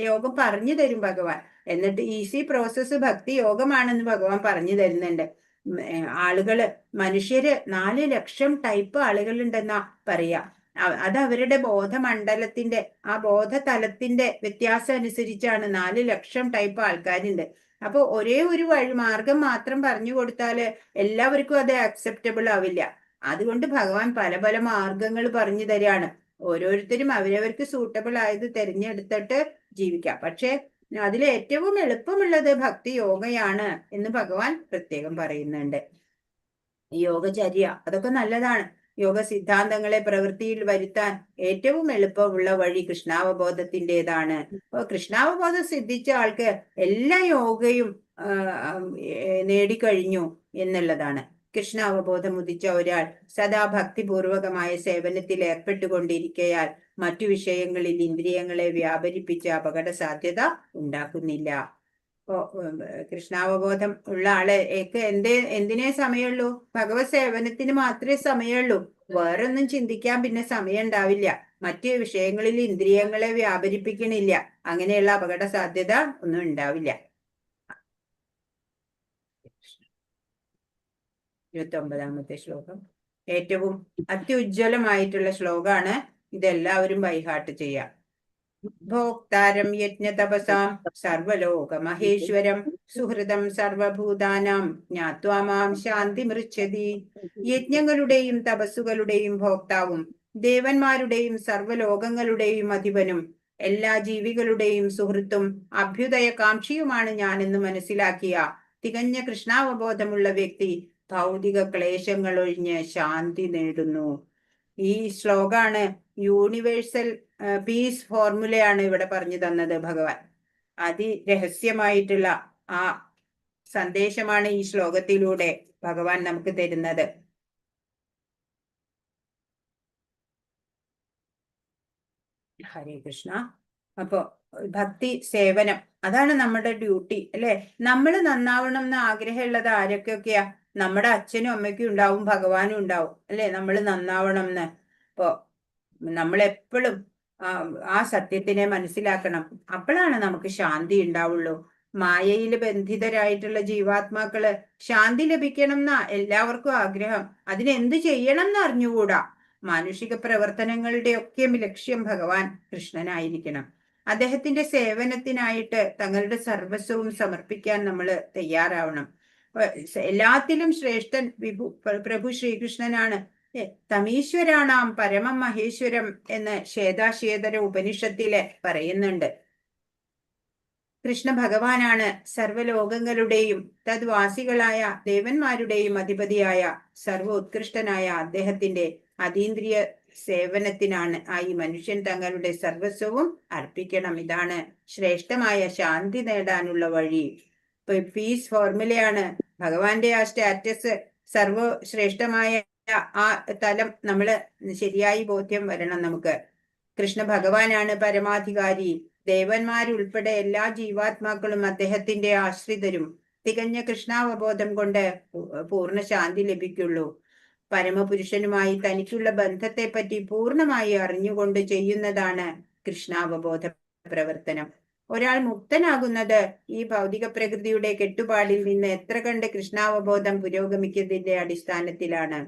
യോഗം പറഞ്ഞു തരും ഭഗവാൻ. എന്നിട്ട് ഈസി പ്രോസസ്സ് ഭക്തി യോഗമാണെന്ന് ഭഗവാൻ പറഞ്ഞു തരുന്നുണ്ട്. മനുഷ്യര് 4 ലക്ഷം ടൈപ്പ് ആളുകളുണ്ടെന്നാ പറയാ. അത് അവരുടെ ബോധമണ്ഡലത്തിന്റെ ആ ബോധതലത്തിന്റെ വ്യത്യാസം അനുസരിച്ചാണ് 4 ലക്ഷം ടൈപ്പ് ആൾക്കാരുണ്ട്. അപ്പൊ ഒരേ ഒരു മാർഗം മാത്രം പറഞ്ഞു കൊടുത്താല് എല്ലാവർക്കും അത് അക്സെപ്റ്റബിൾ ആവില്ല. അതുകൊണ്ട് ഭഗവാൻ പല പല മാർഗങ്ങൾ പറഞ്ഞു തരാണ്. ഓരോരുത്തരും അവരവർക്ക് സൂട്ടബിൾ ആയത് തിരഞ്ഞെടുത്തിട്ട് ജീവിക്കാം. പക്ഷെ അതിൽ ഏറ്റവും എളുപ്പമുള്ളത് ഭക്തി യോഗയാണ് എന്ന് ഭഗവാൻ പ്രത്യേകം പറയുന്നുണ്ട്. യോഗചര്യ അതൊക്കെ നല്ലതാണ്. യോഗ സിദ്ധാന്തങ്ങളെ പ്രവൃത്തിയിൽ വരുത്താൻ ഏറ്റവും എളുപ്പമുള്ള വഴി കൃഷ്ണാവബോധത്തിൻ്റെതാണ്. അപ്പോൾ കൃഷ്ണാവബോധം സിദ്ധിച്ച ആൾക്ക് എല്ലാ യോഗയും നേടിക്കഴിഞ്ഞു എന്നുള്ളതാണ്. കൃഷ്ണാവബോധം ഉദിച്ച ഒരാൾ സദാ ഭക്തിപൂർവകമായ സേവനത്തിൽ ഏർപ്പെട്ടുകൊണ്ടിരിക്കയാൽ മറ്റു വിഷയങ്ങളിൽ ഇന്ദ്രിയങ്ങളെ വ്യാപരിപ്പിച്ച് അപകട സാധ്യത ഉണ്ടാക്കുന്നില്ല. കൃഷ്ണാവബോധം ഉള്ള ആളെയൊക്കെ എന്തിനേ സമയമുള്ളൂ? ഭഗവത് സേവനത്തിന് മാത്രമേ സമയമുള്ളൂ. വേറൊന്നും ചിന്തിക്കാൻ പിന്നെ സമയം ഉണ്ടാവില്ല. മറ്റ് വിഷയങ്ങളിൽ ഇന്ദ്രിയങ്ങളെ വ്യാപരിപ്പിക്കണില്ല. അങ്ങനെയുള്ള അപകട സാധ്യത ഒന്നും ഉണ്ടാവില്ല. 29ാമത്തെ ശ്ലോകം ഏറ്റവും അത്യുജ്വലമായിട്ടുള്ള ശ്ലോകമാണ്. ഇതെല്ലാവരും ബൈഹാർട്ട് ചെയ്യാം. ഭോക്താരം യജ്ഞതപസാം സർവലോക മഹേശ്വരം സുഹൃതം സർവഭൂതാനാം ജ്ഞാത്വാ മാം ശാന്തി മൃച്ഛതി. യജ്ഞങ്ങളുടെയും തപസ്സുകളുടെയും ഭോക്താവും ദേവന്മാരുടെയും സർവലോകങ്ങളുടെയും അധിപനും എല്ലാ ജീവികളുടെയും സുഹൃത്തും അഭ്യുദയകാംക്ഷിയുമാണ് ഞാനെന്ന് മനസ്സിലാക്കിയ തികഞ്ഞ കൃഷ്ണാവബോധമുള്ള വ്യക്തി ഭൗതിക ക്ലേശങ്ങൾ ഒഴിഞ്ഞ് ശാന്തി നേടുന്നു. ഈ ശ്ലോകാണ് യൂണിവേഴ്സൽ പീസ് ഫോർമുലയാണ് ഇവിടെ പറഞ്ഞു തന്നത് ഭഗവാൻ. അതിരഹസ്യമായിട്ടുള്ള ആ സന്ദേശമാണ് ഈ ശ്ലോകത്തിലൂടെ ഭഗവാൻ നമുക്ക് തരുന്നത്. ഹരേ കൃഷ്ണ. അപ്പോ ഭക്തി സേവനം അതാണ് നമ്മുടെ ഡ്യൂട്ടി അല്ലെ. നമ്മൾ നന്നാവണം എന്ന് ആഗ്രഹമുള്ളത് ആരൊക്കെയൊക്കെയാ? നമ്മുടെ അച്ഛനും അമ്മയ്ക്കും ഉണ്ടാവും, ഭഗവാനും ഉണ്ടാവും അല്ലെ. നമ്മൾ നന്നാവണം എന്ന്. അപ്പോ നമ്മളെപ്പോഴും ആ സത്യത്തിനെ മനസ്സിലാക്കണം. അപ്പോഴാണ് നമുക്ക് ശാന്തി ഉണ്ടാവുള്ളൂ. മായയിൽ ബന്ധിതരായിട്ടുള്ള ജീവാത്മാക്കള് ശാന്തി ലഭിക്കണം എന്നാ എല്ലാവർക്കും ആഗ്രഹം. അതിനെന്ത് ചെയ്യണം എന്ന് അറിഞ്ഞുകൂടാ. മാനുഷിക പ്രവർത്തനങ്ങളുടെ ഒക്കെ ലക്ഷ്യം ഭഗവാൻ കൃഷ്ണനായിരിക്കണം. അദ്ദേഹത്തിന്റെ സേവനത്തിനായിട്ട് തങ്ങളുടെ സർവസ്വവും സമർപ്പിക്കാൻ നമ്മൾ തയ്യാറാവണം. എല്ലാത്തിലും ശ്രേഷ്ഠൻ പ്രഭു ശ്രീകൃഷ്ണനാണ്. തമീശ്വരാണാം പരമം മഹേശ്വരം എന്ന് ശ്വേതാശ്വേതര ഉപനിഷത്തില് പറയുന്നുണ്ട്. കൃഷ്ണ ഭഗവാനാണ് സർവലോകങ്ങളുടെയും തദ്വാസികളായ ദേവന്മാരുടെയും അധിപതിയായ സർവോത്കൃഷ്ടനായ അദ്ദേഹത്തിന്റെ അതീന്ദ്രിയ സേവനത്തിനാണ് ഈ മനുഷ്യൻ തങ്ങളുടെ സർവസ്വവും അർപ്പിക്കണം. ഇതാണ് ശ്രേഷ്ഠമായ ശാന്തി നേടാനുള്ള വഴി. പീസ് ഫോർമുലയാണ് ഭഗവാന്റെ ആ സ്റ്റാറ്റസ്. സർവശ്രേഷ്ഠമായ ആ തലം നമ്മള് ശരിയായി ബോധ്യം വരണം നമുക്ക്. കൃഷ്ണ ഭഗവാനാണ് പരമാധികാരി. ദേവന്മാരുൾപ്പെടെ എല്ലാ ജീവാത്മാക്കളും അദ്ദേഹത്തിന്റെ ആശ്രിതരും. തികഞ്ഞ കൃഷ്ണാവബോധം കൊണ്ട് പൂർണ്ണ ശാന്തി ലഭിക്കുള്ളൂ. പരമപുരുഷനുമായി തനിക്കുള്ള ബന്ധത്തെ പറ്റി പൂർണ്ണമായി അറിഞ്ഞുകൊണ്ട് ചെയ്യുന്നതാണ് കൃഷ്ണാവബോധ പ്രവർത്തനം. ഒരാൾ മുക്തനാകുന്നത് ഈ ഭൗതിക പ്രകൃതിയുടെ കെട്ടുപാടിൽ നിന്ന് എത്ര കണ്ട് കൃഷ്ണാവബോധം പുരോഗമിക്കുന്നതിന്റെ അടിസ്ഥാനത്തിലാണ്.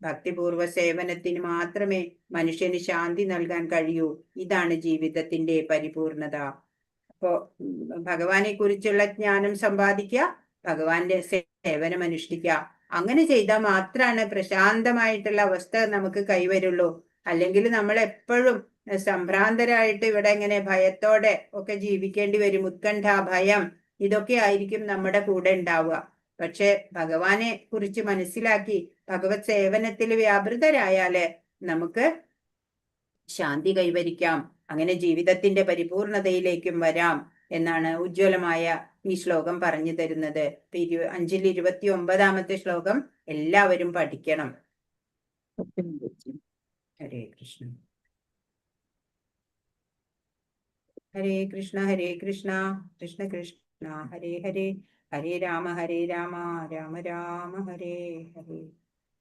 ഭക്തിപൂർവ സേവനത്തിന് മാത്രമേ മനുഷ്യന് ശാന്തി നൽകാൻ കഴിയൂ. ഇതാണ് ജീവിതത്തിന്റെ പരിപൂർണത. അപ്പോ ഭഗവാനെ കുറിച്ചുള്ള ജ്ഞാനം സമ്പാദിക്കുക, ഭഗവാന്റെ സേവനം അനുഷ്ഠിക്കുക. അങ്ങനെ ചെയ്താൽ മാത്രമാണ് പ്രശാന്തമായിട്ടുള്ള അവസ്ഥ നമുക്ക് കൈവരുള്ളൂ. അല്ലെങ്കിൽ നമ്മൾ എപ്പോഴും സംഭ്രാന്തരായിട്ട് ഇവിടെ ഇങ്ങനെ ഭയത്തോടെ ഒക്കെ ജീവിക്കേണ്ടി വരും. ഉത്കണ്ഠ, ഭയം, ഇതൊക്കെ ആയിരിക്കും നമ്മുടെ കൂടെ ഉണ്ടാവുക. പക്ഷെ ഭഗവാനെ കുറിച്ച് മനസ്സിലാക്കി ഭഗവത് സേവനത്തിൽ വ്യാപൃതരായാല് നമുക്ക് ശാന്തി കൈവരിക്കാം. അങ്ങനെ ജീവിതത്തിന്റെ പരിപൂർണതയിലേക്കും വരാം എന്നാണ് ഉജ്ജ്വലമായ ഈ ശ്ലോകം പറഞ്ഞു തരുന്നത്. 5-29 ശ്ലോകം എല്ലാവരും പഠിക്കണം. ഹരേ കൃഷ്ണ. ഹരേ കൃഷ്ണ ഹരേ കൃഷ്ണ കൃഷ്ണ കൃഷ്ണ ഹരേ ഹരേ, ഹരേ രാമ രാമ രാമ ഹരേ ഹരേ.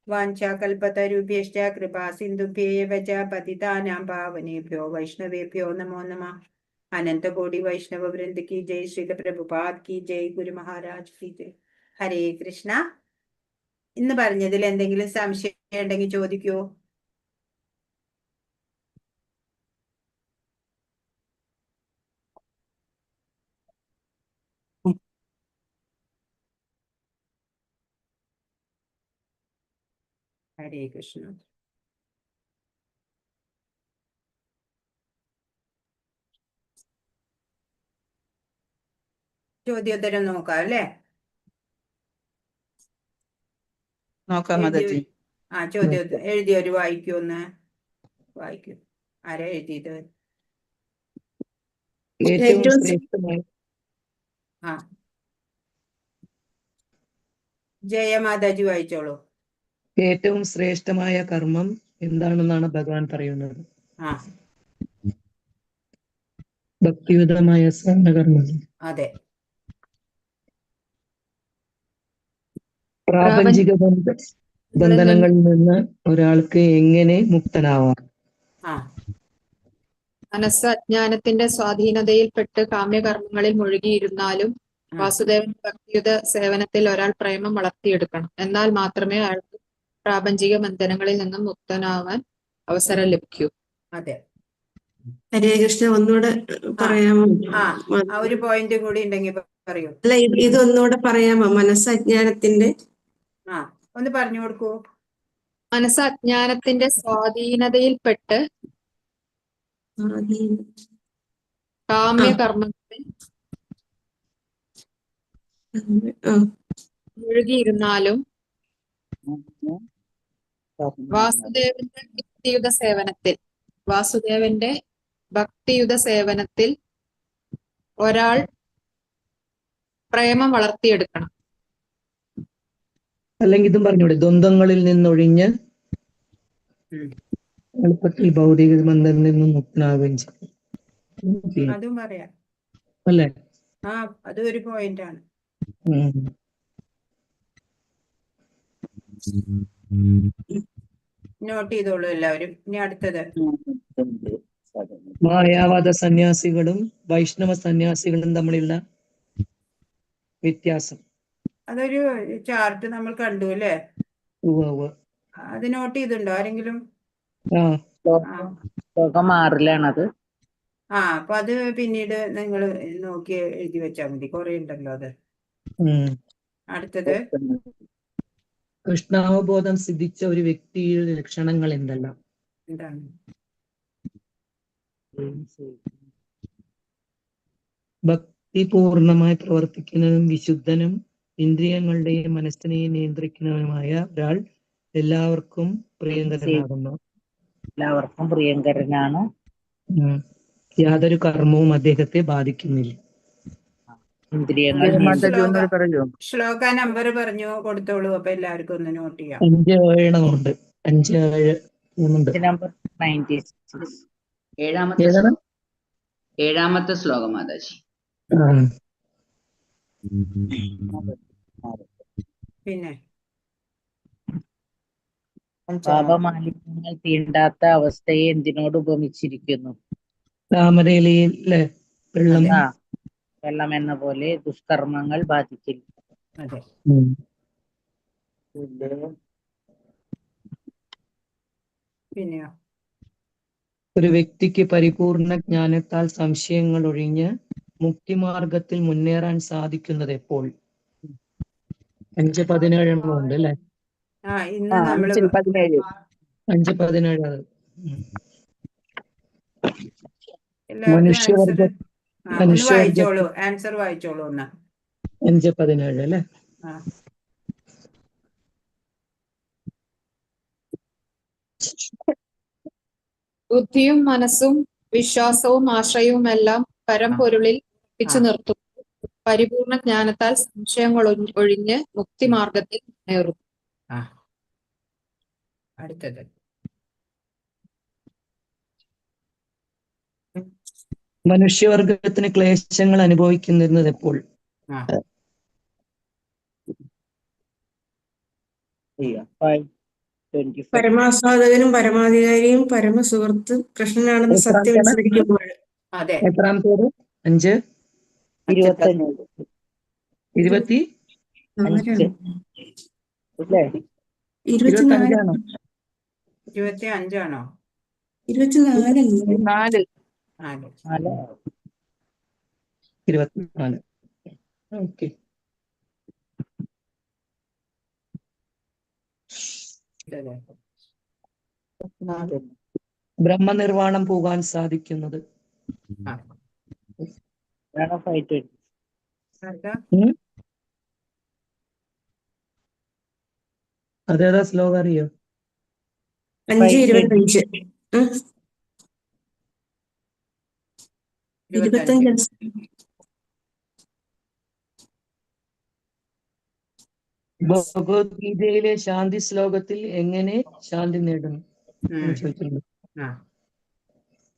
വാഞ്ചാകൽപതരുഭ്യശ്ച കൃപാ സിന്ധുഭ്യേവ ച പതിതാനാം പാവനേഭ്യോ വൈഷ്ണവേഭ്യോ നമോ നമഃ. അനന്തകോടി വൈഷ്ണവ വൃന്ദ കി ജയ്. ശ്രീല പ്രഭുപാദ് കി ജയ്. ഗുരു മഹാരാജ് കി ജയ്. ഹരേ കൃഷ്ണ. ഇന്ന് പറഞ്ഞതിൽ എന്തെങ്കിലും സംശയം ഉണ്ടെങ്കിൽ ചോദിക്കൂ. ഹരേ കൃഷ്ണ. ചോദ്യോത്തരം നോക്കാം അല്ലേ? നോക്കാം മാതാജി. ചോദ്യോത്തരം എഴുതിയൊരു വായിക്കൂ, ഒന്ന് വായിക്കൂ. ആരാ എഴുതിയത്? ഏറ്റവും ശ്രേഷ്ഠമായ ജയമാതാജി വായിച്ചോളൂ. ഏറ്റവും ശ്രേഷ്ഠമായ കർമ്മം എന്താണെന്നാണ് ഭഗവാൻ പറയുന്നത്? ഭക്തിയുതമായ സേവനകർമ്മം. അതെ. പ്രാപഞ്ചിക ബന്ധനങ്ങളിൽ നിന്ന് ഒരാൾക്ക് എങ്ങനെ മുക്തനാവാം? മനസ്സ് അജ്ഞാനത്തിന്റെ സ്വാധീനതയിൽപ്പെട്ട് കാമ്യകർമ്മങ്ങളിൽ മുഴുകിയിരുന്നാലും വാസുദേവൻ ഭക്തിയുത സേവനത്തിൽ ഒരാൾ പ്രേമം വളർത്തിയെടുക്കണം. എന്നാൽ മാത്രമേ അയാൾക്ക് പ്രാപഞ്ചിക ബന്ധനങ്ങളിൽ നിന്നും മുക്തനാവാൻ അവസരം ലഭിക്കൂ. അതെ. ഹരേ കൃഷ്ണ, ഒന്നുകൂടെ പറയാമോ? ഒരു പോയിന്റ് കൂടി ഉണ്ടെങ്കിൽ പറയൂ. അല്ല, ഇതൊന്നുകൂടെ പറയാമോ? മനസ്സ് അജ്ഞാനത്തിന്റെ ഒന്ന് പറഞ്ഞു കൊടുക്കൂ. മനസ്സ് അജ്ഞാനത്തിന്റെ സ്വാധീനതയിൽപ്പെട്ട് കാമ്യകർമ്മങ്ങളിൽ മുഴുകിയിരുന്നാലും വാസുദേവന്റെ ഭക്തിയുത സേവനത്തിൽ ഒരാൾ പ്രേമം വളർത്തിയെടുക്കണം. അല്ലെങ്കിൽ ഇതും പറഞ്ഞൂടെ? ദ്വന്ദ്ങ്ങളിൽ നിന്നൊഴിഞ്ഞ് എളുപ്പത്തിൽ ഭൗതിക ബന്ധത്തിൽ നിന്നും മുക്തനാവുകയും ചെയ്യും. അതും പറയാം അല്ലേ? അതും ഒരു പോയിന്റ് ആണ്. നോട്ട് ചെയ്തോളൂ എല്ലാവരും. ഇനി അടുത്തത്. മായാവാദ സന്യാസികളും വൈഷ്ണവ സന്യാസികളും തമ്മിലുള്ള വ്യത്യാസം. അതൊരു ചാർട്ട് നമ്മൾ കണ്ടു അല്ലേ? അത് നോട്ട് ചെയ്തിട്ടുണ്ടോ ആരെങ്കിലും? ശ്ലോകം 6-ലാണത്. അപ്പൊ അത് പിന്നീട് നിങ്ങൾ നോക്കി എഴുതി വെച്ചാൽ മതി. കുറെ ഉണ്ടല്ലോ അത്. അടുത്തത്. കൃഷ്ണാവബോധം സിദ്ധിച്ച ഒരു വ്യക്തിയുടെ ലക്ഷണങ്ങൾ എന്തെല്ലാം? എന്താണ്? ഭക്തിപൂർണമായി പ്രവർത്തിക്കുന്നതും വിശുദ്ധനും ഇന്ദ്രിയങ്ങളുടെയും മനസ്സിനെയും നിയന്ത്രിക്കുന്നവനുമായ ഒരാൾ എല്ലാവർക്കും പ്രിയങ്കരനാണ്. യാതൊരു കർമ്മവും അദ്ദേഹത്തെ ബാധിക്കുന്നില്ല. ശ്ലോക നമ്പർ പറഞ്ഞു കൊടുത്തോളൂ. അപ്പൊ എല്ലാവർക്കും ഒന്ന് നോട്ട് ചെയ്യാം. 5-7 ഉണ്ട്. 5-7 നമ്പർ 96. ഏഴാമത്തെ ശ്ലോകം മാതാജി. പിന്നെ പാപമാലിന്യങ്ങൾ തീണ്ടാത്ത അവസ്ഥയെ എന്തിനോട് ഉപമിച്ചിരിക്കുന്നു? താമരയിലെ വെള്ളം എന്ന പോലെ ദുഷ്കർമ്മങ്ങൾ ബാധിക്കില്ല. അതെ. പിന്നെയോ? ഒരു വ്യക്തിക്ക് പരിപൂർണ ജ്ഞാനത്താൽ സംശയങ്ങൾ ഒഴിഞ്ഞ് മുക്തിമാർഗത്തിൽ മുന്നേറാൻ സാധിക്കുന്നത് എപ്പോൾ? 5:17 ഉണ്ട് അല്ലെ? ഇന്ന് നമ്മള് 5:17. 5:17 അത്. എല്ലാവർക്കും മനുഷ്യവർഗ ആൻസർ ഒന്ന് വായിച്ചോളൂ, ആൻസർ വായിച്ചോളൂ ഒന്ന്. 5:17 അല്ലെ? ആ. ബുദ്ധിയും മനസ്സും വിശ്വാസവും ആശ്രയവും എല്ലാം പരമ്പൊരുളിൽ ഉറപ്പിച്ചു നിർത്തും. പരിപൂർണ ജ്ഞാനത്താൽ സംശയങ്ങൾ ഒഴിഞ്ഞ് മുക്തിമാർഗത്തിൽ മുന്നേറും. അടുത്തത് മനുഷ്യവർഗത്തിന് ക്ലേശങ്ങൾ അനുഭവിക്കുന്നത് എപ്പോൾ? ആ 5:25. പരമാസ്വാദകനും പരമാധികാരിയും പരമസുഹൃത്ത് കൃഷ്ണനാണെന്ന് സത്യം വിസ്മരിക്കുമ്പോൾ. അതെ. എത്രാമത്തേത്? 5 25. 20 5 അല്ലേ? 24 25 25 24 4. 4. 24. ഓക്കെ. ബ്രഹ്മനിർവാണം പോകാൻ സാധിക്കുന്നത്? 5:20. അതേതാ ശ്ലോകം അറിയോ? 5:25. 25. ഭഗവത്ഗീതയിലെ ശാന്തി ശ്ലോകത്തിൽ എങ്ങനെ ശാന്തി നേടുന്നു ചോദിച്ചിട്ടുണ്ട്.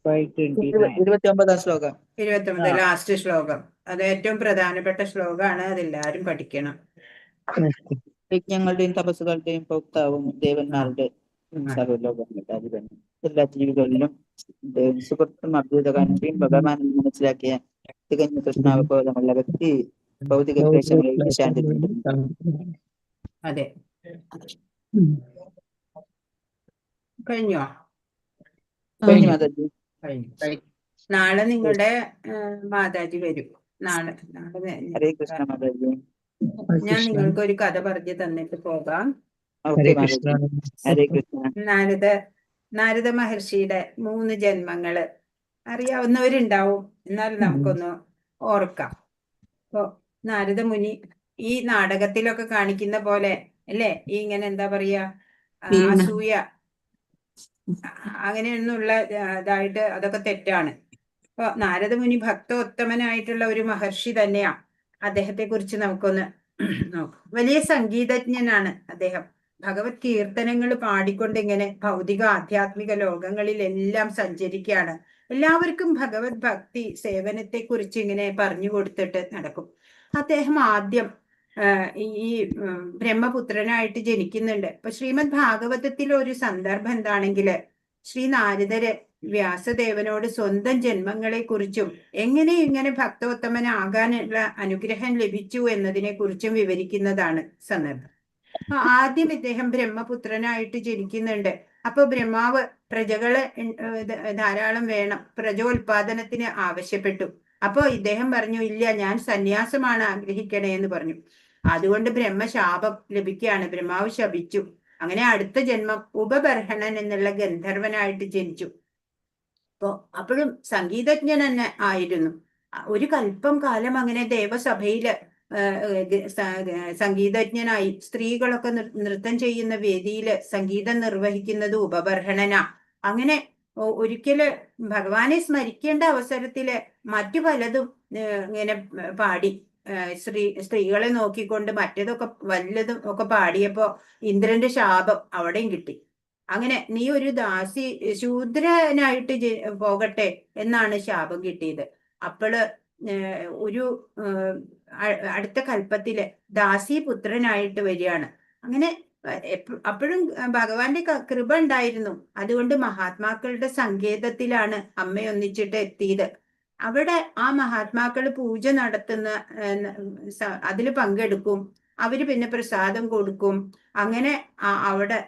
29 ശ്ലോകം. 29 ലാസ്റ്റ് ശ്ലോകം. അത് ഏറ്റവും പ്രധാനപ്പെട്ട ശ്ലോകമാണ്. അതെല്ലാരും പഠിക്കണം. യജ്ഞങ്ങളുടെയും തപസ്സുകളുടെയും ഭോക്താവും ദേവന്മാരുടെ സർവ്വലോകങ്ങളുടെ അധിപനും എല്ലാ ജീവികളിലും സുഹൃത്തും അഭ്യുതകാന്തിയും ഭഗവാനെന്ന് മനസ്സിലാക്കിയ തികഞ്ഞ കൃഷ്ണാവബോധമുള്ള വ്യക്തി ഭൗതിക ക്ലേശങ്ങളിൽ ശാന്തി നേടുന്നു. അതെ. കഴിഞ്ഞോ? കഴിഞ്ഞു മാതാജി. കഴിഞ്ഞു. നാളെ നിങ്ങളുടെ മാതാജി വരും. നാളെ ഹരേ കൃഷ്ണ മാതാജി. ഞാൻ നിങ്ങൾക്ക് ഒരു കഥ പറഞ്ഞു തന്നിട്ട് പോകാം. ഓക്കെ മാതാജി. ഹരേ കൃഷ്ണ. നാരദ മഹർഷിയുടെ 3 ജന്മങ്ങള് അറിയാവുന്നവരുണ്ടാവും. എന്നാൽ നമുക്കൊന്ന് ഓർക്കാം. ഇപ്പൊ നാരദ മുനി ഈ നാടകത്തിലൊക്കെ കാണിക്കുന്ന പോലെ അല്ലേ, ഈ ഇങ്ങനെ എന്താ പറയാ, അസൂയ അങ്ങനെയൊന്നുള്ള ഇതായിട്ട് അതൊക്കെ തെറ്റാണ്. അപ്പൊ നാരദ മുനി ഭക്തോത്തമനായിട്ടുള്ള ഒരു മഹർഷി തന്നെയാ. അദ്ദേഹത്തെ കുറിച്ച് നമുക്കൊന്ന് നോക്കാം. വലിയ സംഗീതജ്ഞനാണ് അദ്ദേഹം. ഭഗവത് കീർത്തനങ്ങൾ പാടിക്കൊണ്ട് ഇങ്ങനെ ഭൗതിക ആധ്യാത്മിക ലോകങ്ങളിലെല്ലാം സഞ്ചരിക്കുകയാണ്. എല്ലാവർക്കും ഭഗവത് ഭക്തി സേവനത്തെ കുറിച്ച് ഇങ്ങനെ പറഞ്ഞു കൊടുത്തിട്ട് നടക്കും. അദ്ദേഹം ആദ്യം ഈ ബ്രഹ്മപുത്രനായിട്ട് ജനിക്കുന്നുണ്ട്. ഇപ്പൊ ശ്രീമദ് ഭാഗവതത്തിലെ ഒരു സന്ദർഭം എന്താണെങ്കില് ശ്രീ നാരദര് വ്യാസദേവനോട് സ്വന്തം ജന്മങ്ങളെ കുറിച്ചും എങ്ങനെ ഇങ്ങനെ ഭക്തോത്തമനാകാനുള്ള അനുഗ്രഹം ലഭിച്ചു എന്നതിനെ കുറിച്ചും വിവരിക്കുന്നതാണ് സന്ദർഭം. ആദ്യം ഇദ്ദേഹം ബ്രഹ്മപുത്രനായിട്ട് ജനിക്കുന്നുണ്ട്. അപ്പൊ ബ്രഹ്മാവ് പ്രജകളെ ധാരാളം വേണം, പ്രജോത്പാദനത്തിന് ആവശ്യപ്പെട്ടു. അപ്പൊ ഇദ്ദേഹം പറഞ്ഞു, ഇല്ല, ഞാൻ സന്യാസമാണ് ആഗ്രഹിക്കണേ എന്ന് പറഞ്ഞു. അതുകൊണ്ട് ബ്രഹ്മശാപം ലഭിക്കുകയാണ്. ബ്രഹ്മാവ് ശപിച്ചു. അങ്ങനെ അടുത്ത ജന്മം ഉപബർഹണൻ എന്നുള്ള ഗന്ധർവനായിട്ട് ജനിച്ചു. അപ്പോഴും സംഗീതജ്ഞൻ തന്നെ ആയിരുന്നു. ഒരു കൽപ്പം കാലം അങ്ങനെ ദേവസഭയില് സംഗീതജ്ഞനായി. സ്ത്രീകളൊക്കെ നൃത്തം ചെയ്യുന്ന വേദിയില് സംഗീതം നിർവഹിക്കുന്നത് ഉപബർഹണനാ. അങ്ങനെ ഒരിക്കല് ഭഗവാനെ സ്മരിക്കേണ്ട അവസരത്തില് മറ്റു പലതും ഇങ്ങനെ പാടി സ്ത്രീകളെ നോക്കിക്കൊണ്ട് മറ്റേതൊക്കെ വല്ലതും ഒക്കെ പാടിയപ്പോ ഇന്ദ്രന്റെ ശാപം അവിടെയും കിട്ടി. അങ്ങനെ നീ ഒരു ശൂദ്രനായിട്ട് പോകട്ടെ എന്നാണ് ശാപം കിട്ടിയത്. അപ്പോള് ഒരു അടുത്ത കൽപ്പത്തില് ദാസീപുത്രനായിട്ട് വരികയാണ്. അങ്ങനെ അപ്പോഴും ഭഗവാന്റെ കൃപ ഉണ്ടായിരുന്നു. അതുകൊണ്ട് മഹാത്മാക്കളുടെ സങ്കേതത്തിലാണ് അമ്മയൊന്നിച്ചിട്ട് എത്തിയത്. അവിടെ ആ മഹാത്മാക്കൾ പൂജ നടത്തുന്ന അതിൽ പങ്കെടുക്കും. അവര് പിന്നെ പ്രസാദം കൊടുക്കും. അങ്ങനെ അവിടെ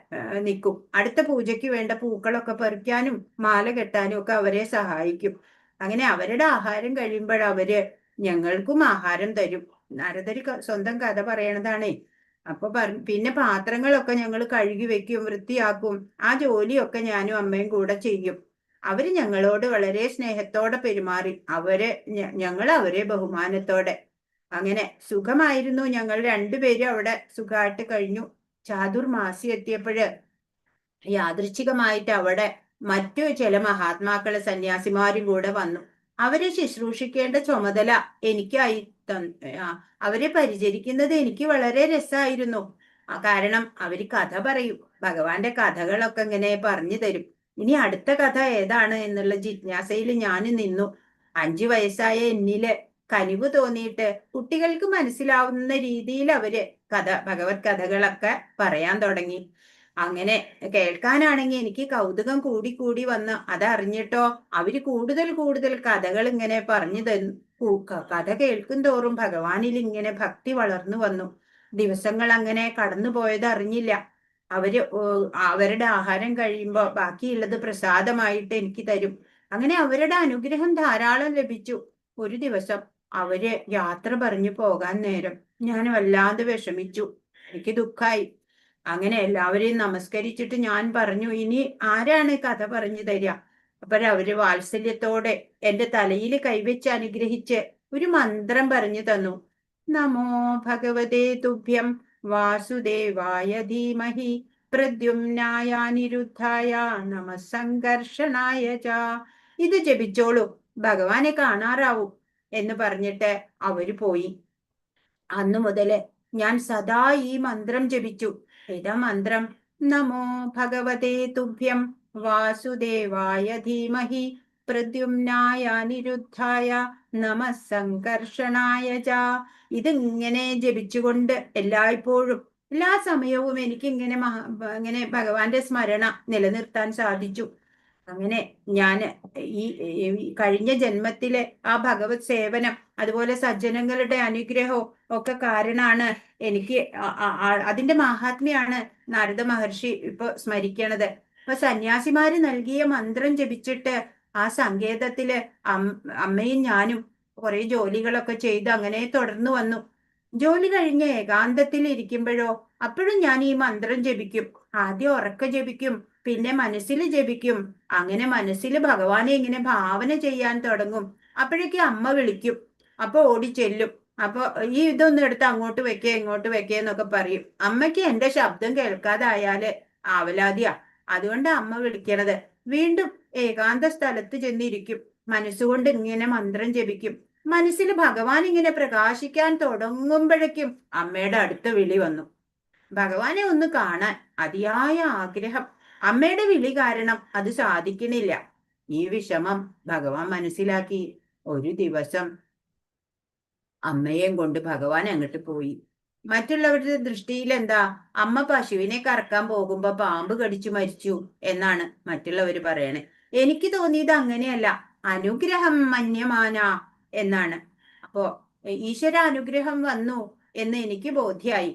നിൽക്കും. അടുത്ത പൂജയ്ക്ക് വേണ്ട പൂക്കളൊക്കെ പറിക്കാനും മാല കെട്ടാനും ഒക്കെ അവരെ സഹായിക്കും. അങ്ങനെ അവരുടെ ആഹാരം കഴിയുമ്പോൾ അവര് ഞങ്ങൾക്കും ആഹാരം തരും. നാരദര് സ്വന്തം കഥ പറയണതാണേ. അപ്പൊ പിന്നെ പാത്രങ്ങളൊക്കെ ഞങ്ങൾ കഴുകി വെക്കും, വൃത്തിയാക്കും. ആ ജോലിയൊക്കെ ഞാനും അമ്മയും കൂടെ ചെയ്യും. അവര് ഞങ്ങളോട് വളരെ സ്നേഹത്തോടെ പെരുമാറി. ഞങ്ങൾ അവരെ ബഹുമാനത്തോടെ. അങ്ങനെ സുഖമായിരുന്നു. ഞങ്ങൾ രണ്ടുപേരും അവിടെ സുഖമായിട്ട് കഴിഞ്ഞു. ചാതുർമാസി എത്തിയപ്പോഴ് യാദൃച്ഛികമായിട്ട് അവിടെ മറ്റു ചില മഹാത്മാക്കള് സന്യാസിമാരും കൂടെ വന്നു. അവരെ ശുശ്രൂഷിക്കേണ്ട ചുമതല എനിക്കായി അവരെ പരിചരിക്കുന്നത് എനിക്ക് വളരെ രസമായിരുന്നു. കാരണം അവര് കഥ പറയും, ഭഗവാന്റെ കഥകളൊക്കെ ഇങ്ങനെ പറഞ്ഞു തരും. ഇനി അടുത്ത കഥ ഏതാണ് എന്നുള്ള ജിജ്ഞാസയിൽ ഞാൻ നിന്നു. 5 വയസ്സായ എന്നില് കനിവ് തോന്നിയിട്ട് കുട്ടികൾക്ക് മനസ്സിലാവുന്ന രീതിയിൽ അവര് ഭഗവത് കഥകളൊക്കെ പറയാൻ തുടങ്ങി. അങ്ങനെ കേൾക്കാനാണെങ്കിൽ എനിക്ക് കൗതുകം കൂടി കൂടി വന്ന് അതറിഞ്ഞിട്ടോ അവര് കൂടുതൽ കഥകൾ ഇങ്ങനെ പറഞ്ഞു തന്നു. കഥ കേൾക്കും തോറും ഭഗവാനിൽ ഇങ്ങനെ ഭക്തി വളർന്നു വന്നു. ദിവസങ്ങൾ അങ്ങനെ കടന്നു പോയത് അറിഞ്ഞില്ല. അവരുടെ ആഹാരം കഴിയുമ്പോൾ ബാക്കിയുള്ളത് പ്രസാദമായിട്ട് എനിക്ക് തരും. അങ്ങനെ അവരുടെ അനുഗ്രഹം ധാരാളം ലഭിച്ചു. ഒരു ദിവസം അവര് യാത്ര പറഞ്ഞു പോകാൻ നേരം ഞാൻ വല്ലാതെ വിഷമിച്ചു. എനിക്ക് ദുഃഖായി. അങ്ങനെ എല്ലാവരെയും നമസ്കരിച്ചിട്ട് ഞാൻ പറഞ്ഞു, ഇനി ആരാണ് കഥ പറഞ്ഞു തരിക? അവര് വാത്സല്യത്തോടെ എന്റെ തലയിൽ കൈവച്ച് അനുഗ്രഹിച്ച് ഒരു മന്ത്രം പറഞ്ഞു തന്നു. നമോ ഭഗവതേ തുഭ്യം വാസുദേവായ ധീമഹി പ്രദ്യുമ്നായ അനിരുദ്ധായ നമഃസംകർഷണായ ച. ഇത് ജപിച്ചോളൂ, ഭഗവാനെ കാണാറാവും എന്ന് പറഞ്ഞിട്ട് അവര് പോയി. അന്നു മുതല് ഞാൻ സദാ ഈ മന്ത്രം ജപിച്ചു. ഏതാ മന്ത്രം? നമോ ഭഗവതേ തുഭ്യം വാസുദേവായ ധീമഹി പ്രദ്യുമ്നായ അനിരുദ്ധായ നമഃസംകർഷണായ ച. ഇതിങ്ങനെ ജപിച്ചുകൊണ്ട് എല്ലായ്പ്പോഴും എല്ലാ സമയവും എനിക്ക് ഇങ്ങനെ ഭഗവാന്റെ സ്മരണ നിലനിർത്താൻ സാധിച്ചു. അങ്ങനെ ഞാൻ ഈ കഴിഞ്ഞ ജന്മത്തിലെ ആ ഭഗവത് സേവനം, അതുപോലെ സജ്ജനങ്ങളുടെ അനുഗ്രഹവും ഒക്കെ കാരണമാണ് എനിക്ക് അതിന്റെ മഹാത്മ്യാണ് നാരദ മഹർഷി ഇപ്പൊ സ്മരിക്കണത്. അപ്പൊ സന്യാസിമാര് നൽകിയ മന്ത്രം ജപിച്ചിട്ട് ആ സങ്കേതത്തില് അമ്മയും ഞാനും കുറെ ജോലികളൊക്കെ ചെയ്ത് അങ്ങനെ തുടർന്നു വന്നു. ജോലി കഴിഞ്ഞ് ഏകാന്തത്തിൽ ഇരിക്കുമ്പോഴോ അപ്പോഴും ഞാൻ ഈ മന്ത്രം ജപിക്കും. ആദ്യം ഉറക്കെ ജപിക്കും, പിന്നെ മനസ്സിൽ ജപിക്കും. അങ്ങനെ മനസ്സിൽ ഭഗവാനെ ഇങ്ങനെ ഭാവന ചെയ്യാൻ തുടങ്ങും. അപ്പോഴേക്കും അമ്മ വിളിക്കും. അപ്പൊ ഓടി ചെല്ലും. അപ്പൊ ഈ ഇതൊന്നും എടുത്ത് അങ്ങോട്ട് വെക്കേ ഇങ്ങോട്ട് വെക്കേ എന്നൊക്കെ പറയും. അമ്മയ്ക്ക് എന്റെ ശബ്ദം കേൾക്കാതായാല് ആവലാതിയാ. അതുകൊണ്ട് അമ്മ വിളിക്കണത്. വീണ്ടും ഏകാന്ത സ്ഥലത്ത് ചെന്നിരിക്കും. മനസ്സുകൊണ്ട് ഇങ്ങനെ മന്ത്രം ജപിക്കും. മനസ്സിൽ ഭഗവാൻ ഇങ്ങനെ പ്രകാശിക്കാൻ തുടങ്ങുമ്പോഴേക്കും അമ്മയുടെ അടുത്ത വിളി വന്നു. ഭഗവാനെ ഒന്ന് കാണാൻ അതിയായ ആഗ്രഹം. അമ്മയുടെ വിളി കാരണം അത് സാധിക്കണില്ല. ഈ വിഷമം ഭഗവാൻ മനസ്സിലാക്കി. ഒരു ദിവസം അമ്മയെയും കൊണ്ട് ഭഗവാൻ അങ്ങോട്ട് പോയി. മറ്റുള്ളവരുടെ ദൃഷ്ടിയിൽ എന്താ, അമ്മ പശുവിനെ കറക്കാൻ പോകുമ്പോ പാമ്പ് കടിച്ചു മരിച്ചു എന്നാണ് മറ്റുള്ളവര് പറയണേ. എനിക്ക് തോന്നിയത് അങ്ങനെയല്ല, അനുഗ്രഹം മന്യമാന എന്നാണ്. അപ്പോ ഈശ്വര അനുഗ്രഹം വന്നു എന്ന് എനിക്ക് ബോധ്യായി.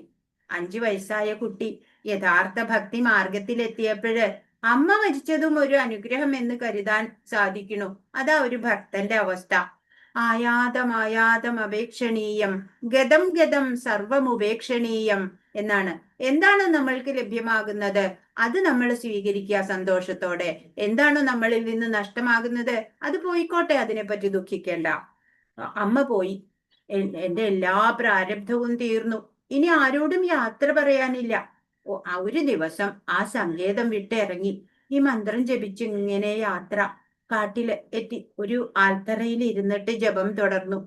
5 വയസ്സായ കുട്ടി യഥാർത്ഥ ഭക്തി മാർഗത്തിലെത്തിയപ്പോഴ് അമ്മ മരിച്ചതും ഒരു അനുഗ്രഹം എന്ന് കരുതാൻ സാധിക്കണു. അതാ ഒരു ഭക്തന്റെ അവസ്ഥ. ആയാതം അപേക്ഷണീയം ഗതം ഗതം സർവമുപേക്ഷണീയം എന്നാണ്. എന്താണ് നമ്മൾക്ക് ലഭ്യമാകുന്നത് അത് നമ്മൾ സ്വീകരിക്കുക സന്തോഷത്തോടെ. എന്താണോ നമ്മളിൽ നിന്ന് നഷ്ടമാകുന്നത് അത് പോയിക്കോട്ടെ, അതിനെപ്പറ്റി ദുഃഖിക്കേണ്ട. അമ്മ പോയി. എന്റെ എല്ലാ പ്രാരബ്ധവും തീർന്നു. ഇനി ആരോടും യാത്ര പറയാനില്ല. ഒരു ദിവസം ആ സങ്കേതം വിട്ടിറങ്ങി ഈ മന്ത്രം ജപിച്ച് ഇങ്ങനെ യാത്ര കാട്ടില് എത്തി. ഒരു ആൽത്തറയിൽ ഇരുന്നിട്ട് ജപം തുടർന്നു.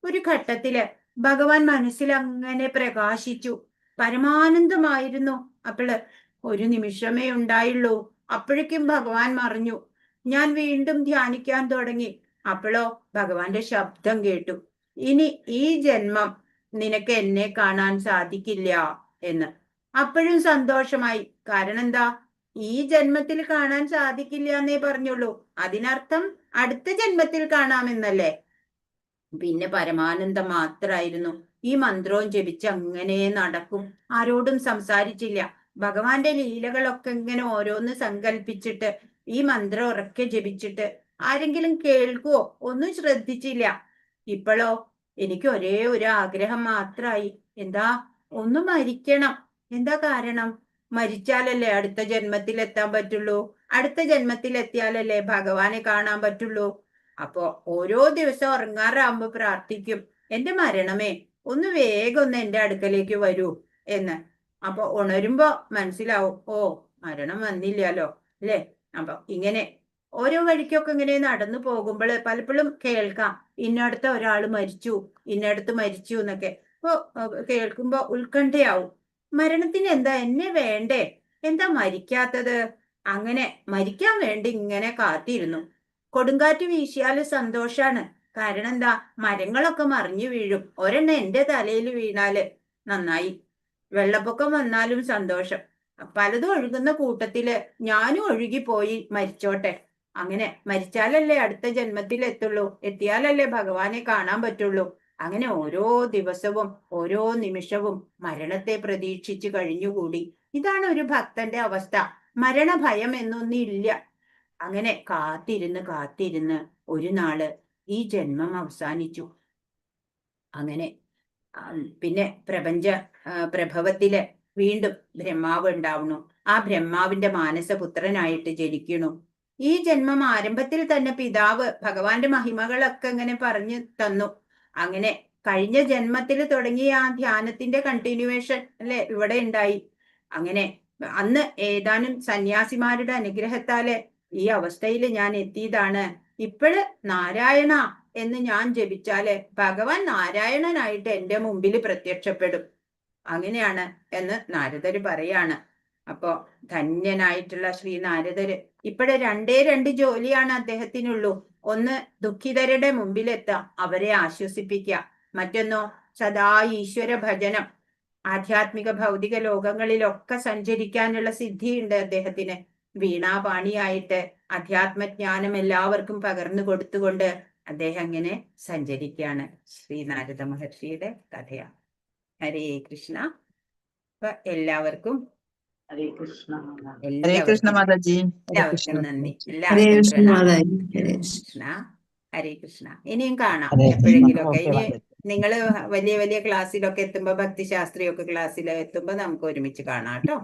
ഒരു ഘട്ടത്തില് ഭഗവാൻ മനസ്സിൽ അങ്ങനെ പ്രകാശിച്ചു. പരമാനന്ദമായിരുന്നു. അപ്പോള് ഒരു നിമിഷമേ ഉണ്ടായുള്ളൂ. അപ്പോഴേക്കും ഭഗവാൻ മറിഞ്ഞു. ഞാൻ വീണ്ടും ധ്യാനിക്കാൻ തുടങ്ങി. അപ്പോഴോ ഭഗവാന്റെ ശബ്ദം കേട്ടു. ഇനി ഈ ജന്മം നിനക്ക് എന്നെ കാണാൻ സാധിക്കില്ല എന്ന്. അപ്പോഴും സന്തോഷമായി. കാരണം എന്താ, ഈ ജന്മത്തിൽ കാണാൻ സാധിക്കില്ല എന്നേ പറഞ്ഞുള്ളൂ. അതിനർത്ഥം അടുത്ത ജന്മത്തിൽ കാണാമെന്നല്ലേ. പിന്നെ പരമാനന്ദം മാത്രായിരുന്നു. ഈ മന്ത്രവും ജപിച്ച് അങ്ങനെ നടക്കും. ആരോടും സംസാരിച്ചില്ല. ഭഗവാന്റെ ലീലകളൊക്കെ ഇങ്ങനെ ഓരോന്ന് സങ്കല്പിച്ചിട്ട് ഈ മന്ത്രം ഉറക്കെ ജപിച്ചിട്ട് ആരെങ്കിലും കേൾക്കുവോ ഒന്നും ശ്രദ്ധിച്ചില്ല. ഇപ്പോഴോ എനിക്ക് ഒരേ ഒരു ആഗ്രഹം മാത്രമായി. എന്താ, ഒന്ന് മരിക്കണം. എന്താ കാരണം? മരിച്ചാലല്ലേ അടുത്ത ജന്മത്തിൽ എത്താൻ പറ്റുള്ളൂ. അടുത്ത ജന്മത്തിൽ എത്തിയാലല്ലേ ഭഗവാനെ കാണാൻ പറ്റുള്ളൂ. അപ്പോ ഓരോ ദിവസം ഉറങ്ങാറാകുമ്പോ പ്രാർത്ഥിക്കും, എന്റെ മരണമേ ഒന്ന് വേഗം ഒന്ന് എന്റെ അടുക്കലേക്ക് വരൂ എന്ന്. അപ്പൊ ഉണരുമ്പോ മനസ്സിലാവും, ഓ മരണം വന്നില്ലല്ലോ അല്ലേ. അപ്പൊ ഇങ്ങനെ ഓരോ വഴിക്കൊക്കെ ഇങ്ങനെ നടന്നു പോകുമ്പോൾ പലപ്പോഴും കേൾക്കാം, ഇന്നടത്ത് ഒരാൾ മരിച്ചു, ഇന്നടത്ത് മരിച്ചു എന്നൊക്കെ. അപ്പൊ കേൾക്കുമ്പോ ഉത്കണ്ഠയാവും. മരണത്തിന് എന്താ, എന്നെ വേണ്ടേ, എന്താ മരിക്കാത്തത്? അങ്ങനെ മരിക്കാൻ വേണ്ടി ഇങ്ങനെ കാത്തിരുന്നു. കൊടുങ്കാറ്റ് വീശിയാല് സന്തോഷാണ്. കാരണം എന്താ, മരങ്ങളൊക്കെ മറിഞ്ഞു വീഴും. ഒരെണ്ണം എന്റെ തലയിൽ വീണാല് നന്നായി. വെള്ളപ്പൊക്കം വന്നാലും സന്തോഷം. പലതും ഒഴുകുന്ന കൂട്ടത്തില് ഞാനും ഒഴുകിപ്പോയി മരിച്ചോട്ടെ. അങ്ങനെ മരിച്ചാലല്ലേ അടുത്ത ജന്മത്തിൽ എത്തുള്ളൂ, എത്തിയാലല്ലേ ഭഗവാനെ കാണാൻ പറ്റുള്ളൂ. അങ്ങനെ ഓരോ ദിവസവും ഓരോ നിമിഷവും മരണത്തെ പ്രതീക്ഷിച്ച് കഴിഞ്ഞുകൂടി. ഇതാണ് ഒരു ഭക്തന്റെ അവസ്ഥ. മരണഭയം എന്നൊന്നില്ല. അങ്ങനെ കാത്തിരുന്ന് ഒരു നാള് ഈ ജന്മം അവസാനിച്ചു. അങ്ങനെ പിന്നെ പ്രഭവത്തില് വീണ്ടും ബ്രഹ്മാവ് ഉണ്ടാവണു. ആ ബ്രഹ്മാവിന്റെ മാനസപുത്രനായിട്ട് ജനിക്കണു. ഈ ജന്മം ആരംഭത്തിൽ തന്നെ പിതാവ് ഭഗവാന്റെ മഹിമകളൊക്കെ ഇങ്ങനെ പറഞ്ഞു തന്നു. അങ്ങനെ കഴിഞ്ഞ ജന്മത്തിൽ തുടങ്ങിയ ആ ധ്യാനത്തിന്റെ കണ്ടിന്യൂവേഷൻ അല്ലെ ഇവിടെ ഉണ്ടായി. അങ്ങനെ അന്ന് ഏതാനും സന്യാസിമാരുടെ അനുഗ്രഹത്താല് ഈ അവസ്ഥയിൽ ഞാൻ എത്തിയതാണ്. ഇപ്പോഴ് നാരായണ എന്ന് ഞാൻ ജപിച്ചാല് ഭഗവാൻ നാരായണനായിട്ട് എന്റെ മുമ്പിൽ പ്രത്യക്ഷപ്പെടും. അങ്ങനെയാണ് എന്ന് നാരദര് പറയാണ്. അപ്പോ ധന്യനായിട്ടുള്ള ശ്രീ നാരദര് ഇപ്പോഴ് രണ്ട് ജോലിയാണ് അദ്ദേഹത്തിനുള്ളൂ. ഒന്ന് ദുഃഖിതരുടെ മുമ്പിലെത്താം, അവരെ ആശ്വസിപ്പിക്കുക. മറ്റൊന്നോ സദാ ഈശ്വര ഭജനം. ആധ്യാത്മിക ഭൗതിക ലോകങ്ങളിലൊക്കെ സഞ്ചരിക്കാനുള്ള സിദ്ധിയുണ്ട് അദ്ദേഹത്തിന്. വീണാപാണിയായിട്ട് അധ്യാത്മജ്ഞാനം എല്ലാവർക്കും പകർന്നു കൊടുത്തുകൊണ്ട് അദ്ദേഹം അങ്ങനെ സഞ്ചരിക്കുകയാണ്. ശ്രീ നാരദ മഹർഷിയുടെ കഥയാണ്. ഹരേ കൃഷ്ണ. അപ്പൊ എല്ലാവർക്കും ഹരേ കൃഷ്ണ. ഹരേ എല്ലാവർക്കും കൃഷ്ണ മാതാജി. എല്ലാവർക്കും നന്ദി. ഹരേ എല്ലാവർക്കും കൃഷ്ണ പ്രണാമം. മാതാജി. ഹരേ കൃഷ്ണ. കൃഷ്ണ. ഹരേ കൃഷ്ണ. ഇനിയും കാണാം ഹരേ കൃഷ്ണ. എപ്പോഴെങ്കിലുമൊക്കെ. ഓക്കെ ഇനി മാതാജി. നിങ്ങള് വലിയ വലിയ ക്ലാസ്സിലൊക്കെ എത്തുമ്പോ, ഭക്തിശാസ്ത്രിയൊക്കെ ക്ലാസ്സിൽ എത്തുമ്പോ നമുക്ക് ഒരുമിച്ച് കാണാം കേട്ടോ.